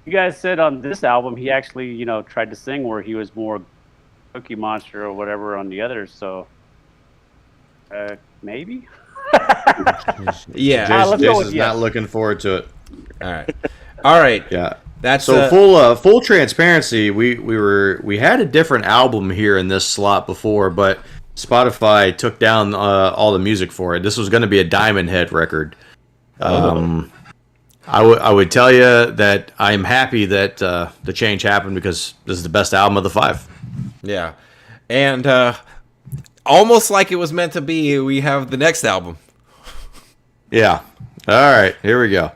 you guys said on this album he actually, tried to sing where he was more Cookie Monster or whatever on the others. So maybe. Yeah. Jason's not looking forward to it. All right. Yeah. That's so full transparency. We had a different album here in this slot before, but Spotify took down all the music for it. This was going to be a Diamond Head record. I would tell you that I'm happy that the change happened, because this is the best album of the 5. Yeah, and almost like it was meant to be, we have the next album. Yeah. All right, here we go.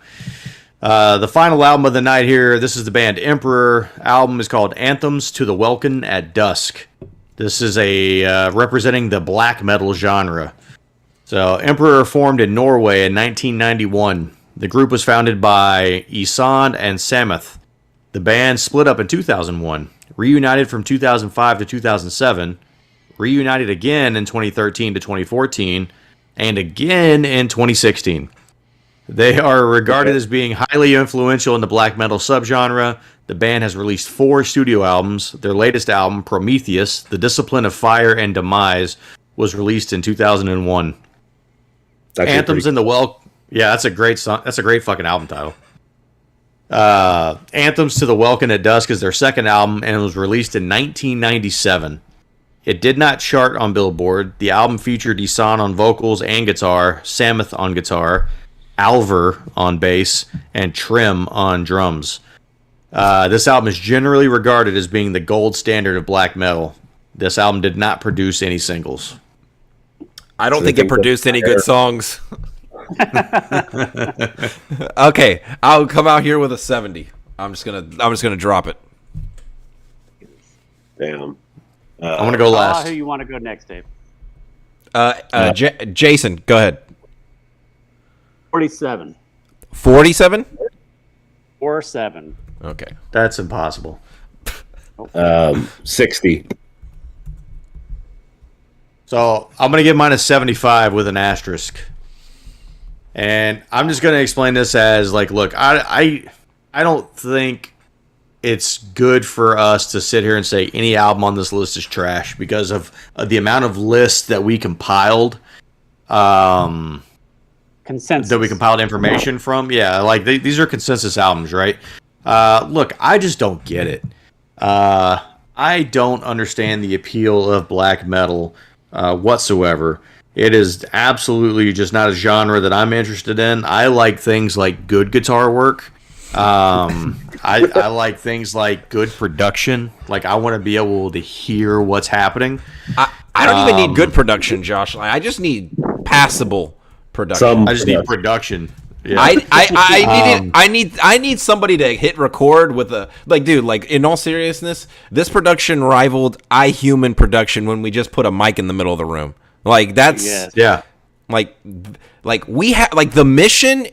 The final album of the night here, this is the band Emperor. Album is called Anthems to the Welkin at Dusk. This is a representing the black metal genre. So Emperor formed in Norway in 1991. The group was founded by Isan and Sameth. The band split up in 2001, reunited from 2005 to 2007, reunited again in 2013 to 2014, and again in 2016. They are regarded as being highly influential in the black metal subgenre. The band has released 4 studio albums. Their latest album, Prometheus, The Discipline of Fire and Demise, was released in 2001. Anthems in the Welkin. Yeah, that's a great song. That's a great fucking album title. Anthems to the Welkin at Dusk is their second album, and it was released in 1997. It did not chart on Billboard. The album featured Isan on vocals and guitar, Sameth on guitar, Alver on bass, and Trim on drums. This album is generally regarded as being the gold standard of black metal. This album did not produce any singles. I don't think it produced any good songs. Okay, I'll come out here with a 70. I'm just gonna drop it. Damn. I'm gonna go last. Who you want to go next, Dave? Jason, go ahead. 47. 47? 47. Okay. That's impossible. 60. So I'm going to give mine a 75 with an asterisk. And I'm just going to explain this as, like, look, I don't think it's good for us to sit here and say any album on this list is trash because of the amount of lists that we compiled. Consensus. That we compiled information from. Yeah, like these are consensus albums, right? Look, I just don't get it. I don't understand the appeal of black metal whatsoever. It is absolutely just not a genre that I'm interested in. I like things like good guitar work. I like things like good production. Like, I want to be able to hear what's happening. I don't even need good production, Josh. I just need passable production. I just need production. Yeah. I need somebody to hit record with a, like, dude, like, in all seriousness, this production rivaled iHuman production when we just put a mic in the middle of the room. Like, that's like we have, like, The Mission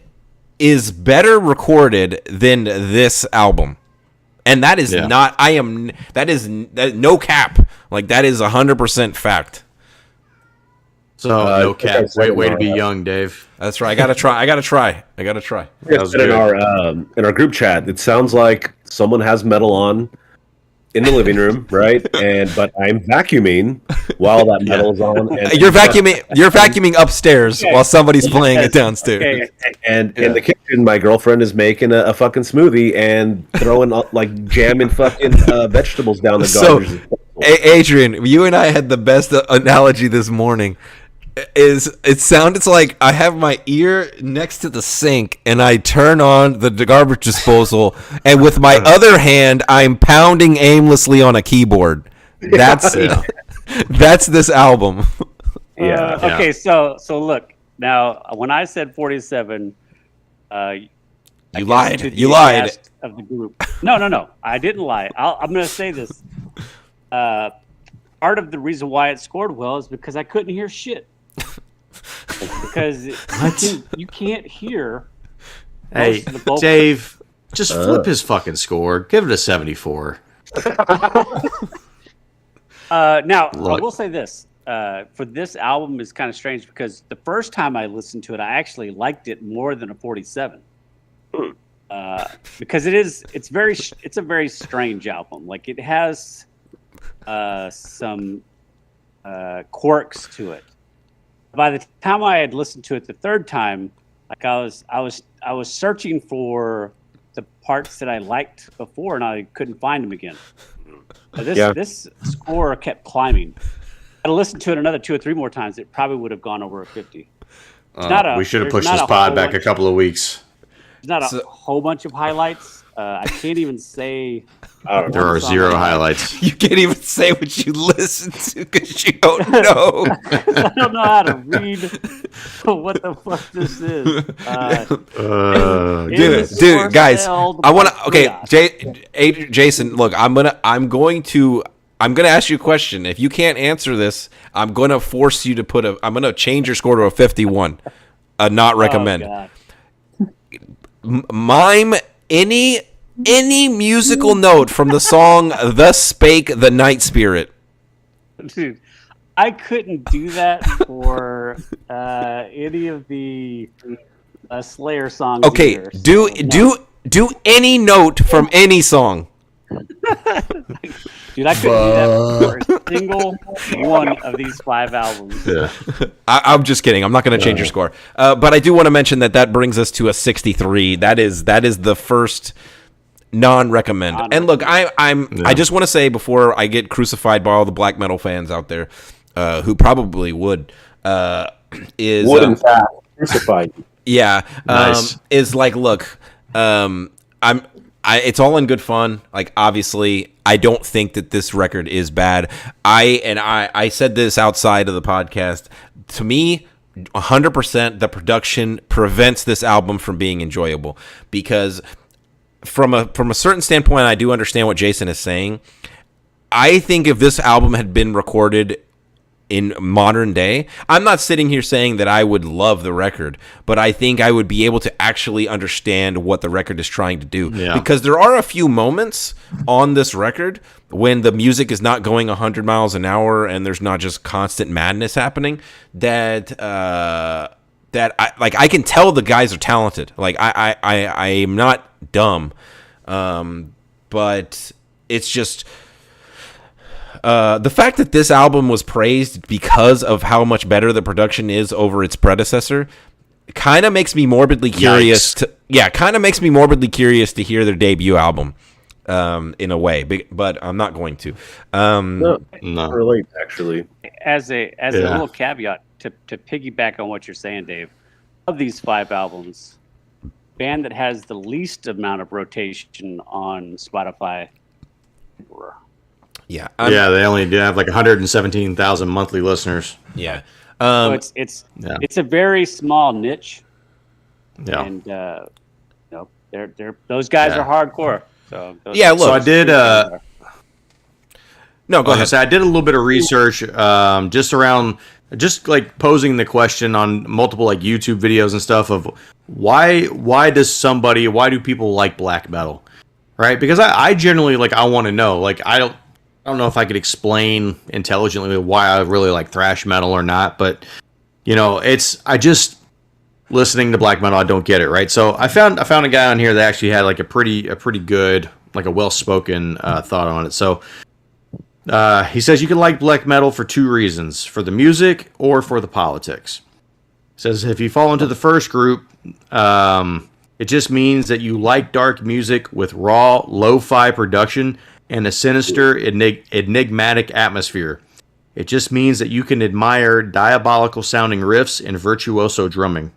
is better recorded than this album. And that is not, that is no cap. Like, that is 100% fact. So, no cap. Way to be young, Dave. That's right. I gotta try. Yes, in our group chat, it sounds like someone has metal on in the living room, right? But I'm vacuuming while that metal is on. And you're vacuuming upstairs while somebody's playing it downstairs. Okay. And in the kitchen, my girlfriend is making a fucking smoothie and throwing like jam and fucking vegetables down the garbage. So, Adrian, you and I had the best analogy this morning. It sounds like I have my ear next to the sink and I turn on the garbage disposal, and with my other hand I'm pounding aimlessly on a keyboard. That's this album. Okay, so look, now when I said 47, you lied. You lied. Of the group. No, I didn't lie. I'm going to say this. Part of the reason why it scored well is because I couldn't hear shit. Because you can't hear. Hey, Dave, just flip his fucking score. Give it a 74. Now, I will say this. for this album is kind of strange because the first time I listened to it, I actually liked it more than a 47. Because it's a very strange album. Like it has some quirks to it. By the time I had listened to it the third time, like I was searching for the parts that I liked before, and I couldn't find them again. So this score kept climbing. I'd listened to it another 2 or 3 more times. It probably would have gone over a 50. We should have pushed this pod back a couple of weeks. There's not a whole bunch of highlights. I can't even say. There are 0 highlights. You can't even say what you listen to because you don't know. I don't know how to read what the fuck this is. Dude, guys, I want to. Okay, Jason, look, I'm going to ask you a question. If you can't answer this, I'm going to force you to I'm going to change your score to a 51. Not recommend. Mime any musical note from the song "Thus Spake the Night Spirit." Dude, I couldn't do that for any of the Slayer songs. Okay, either, do any note from any song. Dude, I couldn't do that for a single one of these 5 albums. Yeah. I'm just kidding. I'm not going to change your score. But I do want to mention that brings us to a 63. That is the first non-recommend. And look, I just want to say before I get crucified by all the black metal fans out there, who probably would in fact crucify you. Yeah, nice. Is like, look, it's all in good fun. Like, obviously, I don't think that this record is bad. I said this outside of the podcast. To me, 100% the production prevents this album from being enjoyable because from a certain standpoint, I do understand what Jason is saying. I think if this album had been recorded in modern day, I'm not sitting here saying that I would love the record, but I think I would be able to actually understand what the record is trying to do. Yeah. Because there are a few moments on this record when the music is not going 100 miles an hour and there's not just constant madness happening that I can tell the guys are talented. Like I am not dumb, but it's just the fact that this album was praised because of how much better the production is over its predecessor kind of makes me morbidly curious. Kind of makes me morbidly curious to hear their debut album. In a way, but I'm not going to. No, relate actually. As a little caveat to piggyback on what you're saying, Dave, of these 5 albums, band that has the least amount of rotation on Spotify. Yeah, they only have like 117,000 monthly listeners. Yeah, so it's a very small niche. Yeah, and they're those guys are hardcore. So I did. No, go ahead. I did a little bit of research, just like posing the question on multiple like YouTube videos and stuff of why do people like black metal, right? Because I generally I want to know. Like I don't know if I could explain intelligently why I really like thrash metal or not, but I just listening to black metal, I don't get it, right? So I found a guy on here that actually had like a pretty good, like a well-spoken thought on it. So he says you can like black metal for 2 reasons: for the music or for the politics. He says if you fall into the first group, it just means that you like dark music with raw, lo-fi production and a sinister, enigmatic atmosphere. It just means that you can admire diabolical-sounding riffs and virtuoso drumming.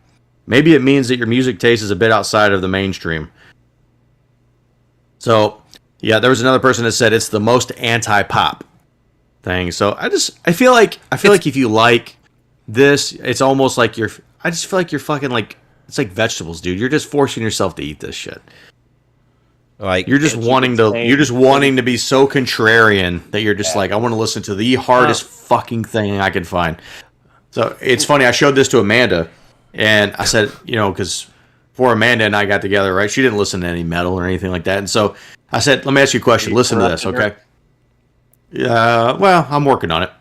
Maybe it means that your music taste is a bit outside of the mainstream. So, yeah, there was another person that said it's the most anti-pop thing. So I feel like if you like this, it's almost like I just feel like you're fucking like, it's like vegetables, dude. You're just forcing yourself to eat this shit. Like you're just wanting to be so contrarian that you're just like, I want to listen to the hardest fucking thing I can find. So it's funny. I showed this to Amanda. And I said, because before Amanda and I got together, right, she didn't listen to any metal or anything like that. And so I said, let me ask you a question. Listen to this, okay? Yeah, well, I'm working on it.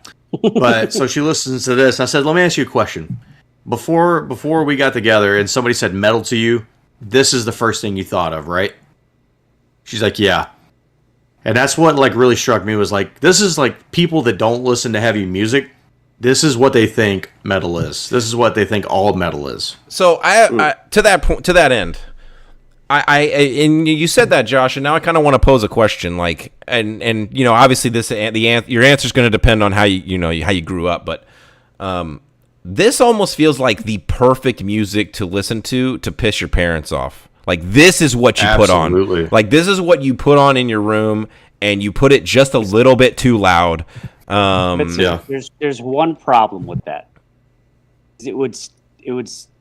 But so she listens to this. I said, "Let me ask you a question. Before we got together, and somebody said metal to you, this is the first thing you thought of, right?" She's like, "Yeah." And that's what like really struck me was like, this is like people that don't listen to heavy music. This is what they think metal is. This is what they think all metal is. So I to that point, to that end, I and you said that, Josh, and now I kind of want to pose a question, like, and you know, obviously your answer is going to depend on how you grew up, but this almost feels like the perfect music to listen to piss your parents off. Like, this is what you Absolutely. put on. Like, this is what you put on in your room, and you put it just a little bit too loud. There's one problem with that. It would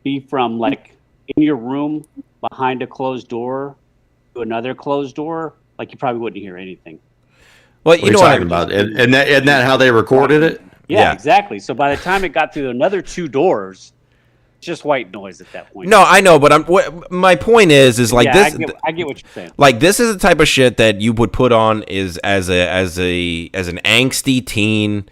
be from like in your room behind a closed door to another closed door. Like, you probably wouldn't hear anything. Well, What are you talking about? And isn't that how they recorded it? Yeah, exactly. So by the time it got through another two doors, it's just white noise at that point. No, I know, but my point is like this. I get what you're saying. Like, this is the type of shit that you would put on is as an angsty teen.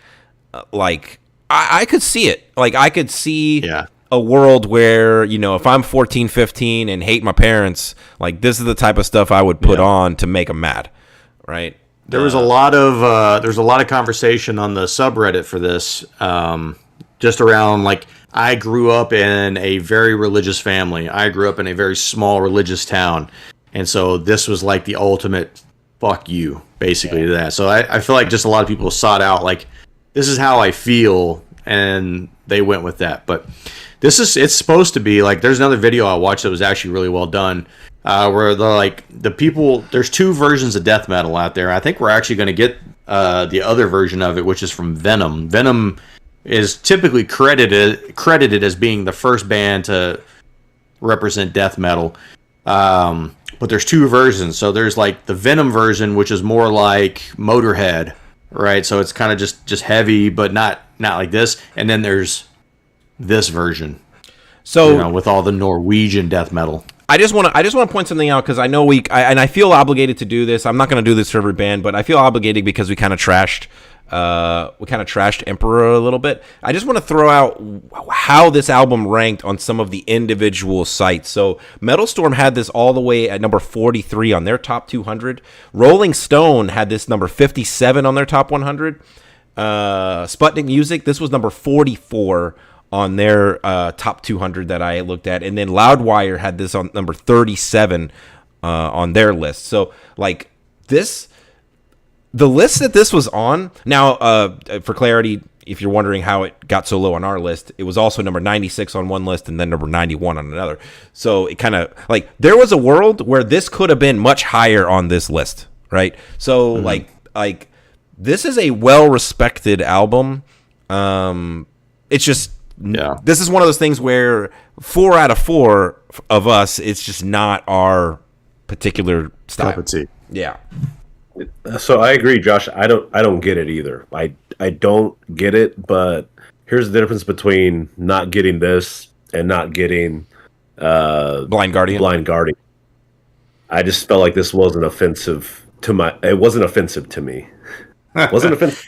Like, I could see it. Like, I could see a world where, you know, if I'm 14, 15 and hate my parents, like, this is the type of stuff I would put on to make them mad, right? There was a lot of conversation on the subreddit for this, just around like, I grew up in a very religious family. I grew up in a very small religious town, and so this was like the ultimate fuck you, basically, to that. So I feel like just a lot of people sought out like, this is how I feel, and they went with that. But it's supposed to be like, there's another video I watched that was actually really well done, where there's two versions of death metal out there. I think we're actually going to get the other version of it, which is from Venom. Venom is typically credited as being the first band to represent death metal. But there's two versions. So there's like the Venom version, which is more like Motorhead, right? So it's kind of just heavy, but not like this. And then there's this version, so, you know, with all the Norwegian death metal. I just want to point something out, because I know I feel obligated to do this. I'm not going to do this for every band, but I feel obligated because we kind of trashed Emperor a little bit. I just want to throw out how this album ranked on some of the individual sites. So Metal Storm had this all the way at number 43 on their top 200. Rolling Stone had this number 57 on their top 100. Sputnik Music, this was number 44 on their top 200 that I looked at. And then Loudwire had this on number 37 on their list. So, like, the list that this was on, now, for clarity, if you're wondering how it got so low on our list, it was also number 96 on one list and then number 91 on another. So it kind of, like, there was a world where this could have been much higher on this list, right? So, like, this is a well-respected album. It's just, this is one of those things where 4 out of 4 of us, it's just not our particular style. Yeah. So I agree, Josh. I don't get it either. I don't get it, but here's the difference between not getting this and not getting Blind Guardian. I just felt like this wasn't offensive to me. It wasn't offensive.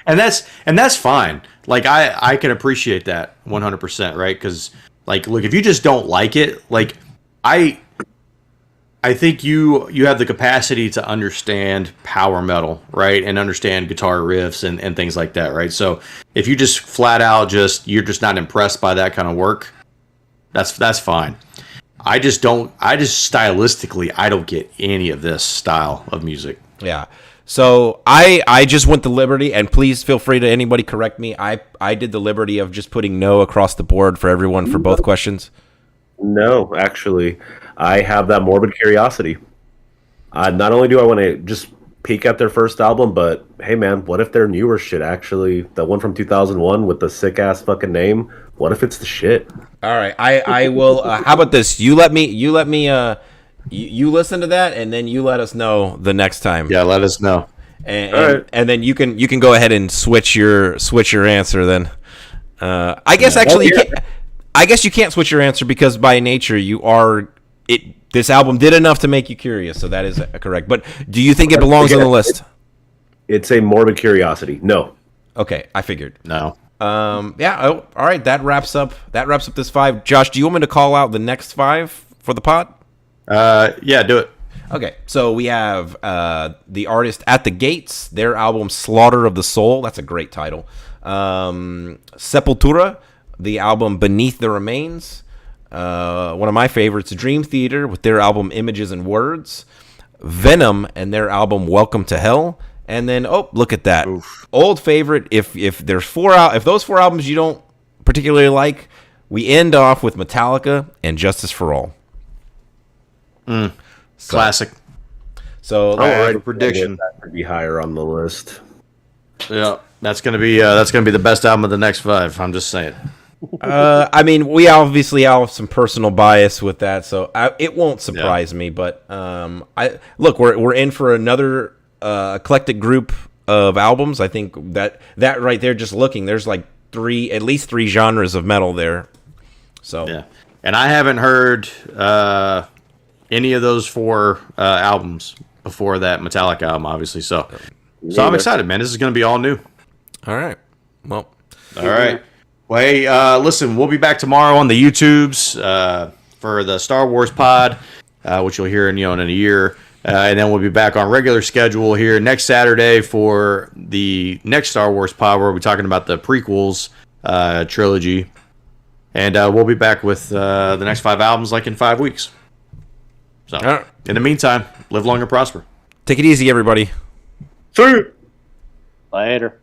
And that's fine. Like, I can appreciate that 100%, right? Because, like, look, if you just don't like it, like, I think you have the capacity to understand power metal, right? And understand guitar riffs and things like that, right? So if you just flat out you're just not impressed by that kind of work, that's fine. I just stylistically, I don't get any of this style of music. Yeah. So I just went the liberty, and please feel free to anybody correct me. I did the liberty of just putting no across the board for everyone for both questions. No, actually, I have that morbid curiosity. Not only do I want to just peek at their first album, but hey, man, what if their newer shit actually, the one from 2001 with the sick ass fucking name? What if it's the shit? All right, I will. How about this? You listen to that, and then you let us know the next time. Yeah, let us know. And then you can go ahead and switch your answer. Then I guess I guess you can't switch your answer because by nature this album did enough to make you curious, so that is correct. But do you think it belongs on the list? It's a morbid curiosity. No. Okay, I figured. No. Yeah. Oh, all right. That wraps up this 5. Josh, do you want me to call out the next 5 for the pod? Yeah, do it. Okay, so we have the artist At the Gates, their album Slaughter of the Soul. That's a great title. Sepultura, the album Beneath the Remains. One of my favorites, Dream Theater, with their album Images and Words. Venom and their album Welcome to Hell. And then, oh, look at that. Oof. Old favorite. If there's if those 4 albums you don't particularly like, we end off with Metallica and Justice for All. Classic. So, I have a prediction. That would be higher on the list. Yeah, that's gonna be the best album of the next 5. I'm just saying. I mean, we obviously have some personal bias with that, so it won't surprise me. But we're in for another eclectic group of albums. I think that right there, just looking, there's like at least 3 genres of metal there. So yeah, and I haven't heard any of those 4 albums before that Metallica album, obviously. So I'm excited, man. This is going to be all new. All right. Well. All right. Well, hey, listen, we'll be back tomorrow on the YouTubes for the Star Wars pod, which you'll hear in a year. And then we'll be back on regular schedule here next Saturday for the next Star Wars pod, where we'll be talking about the prequels trilogy. And we'll be back with the next 5 albums like in 5 weeks. So, in the meantime, live long and prosper. Take it easy, everybody. See you. Later.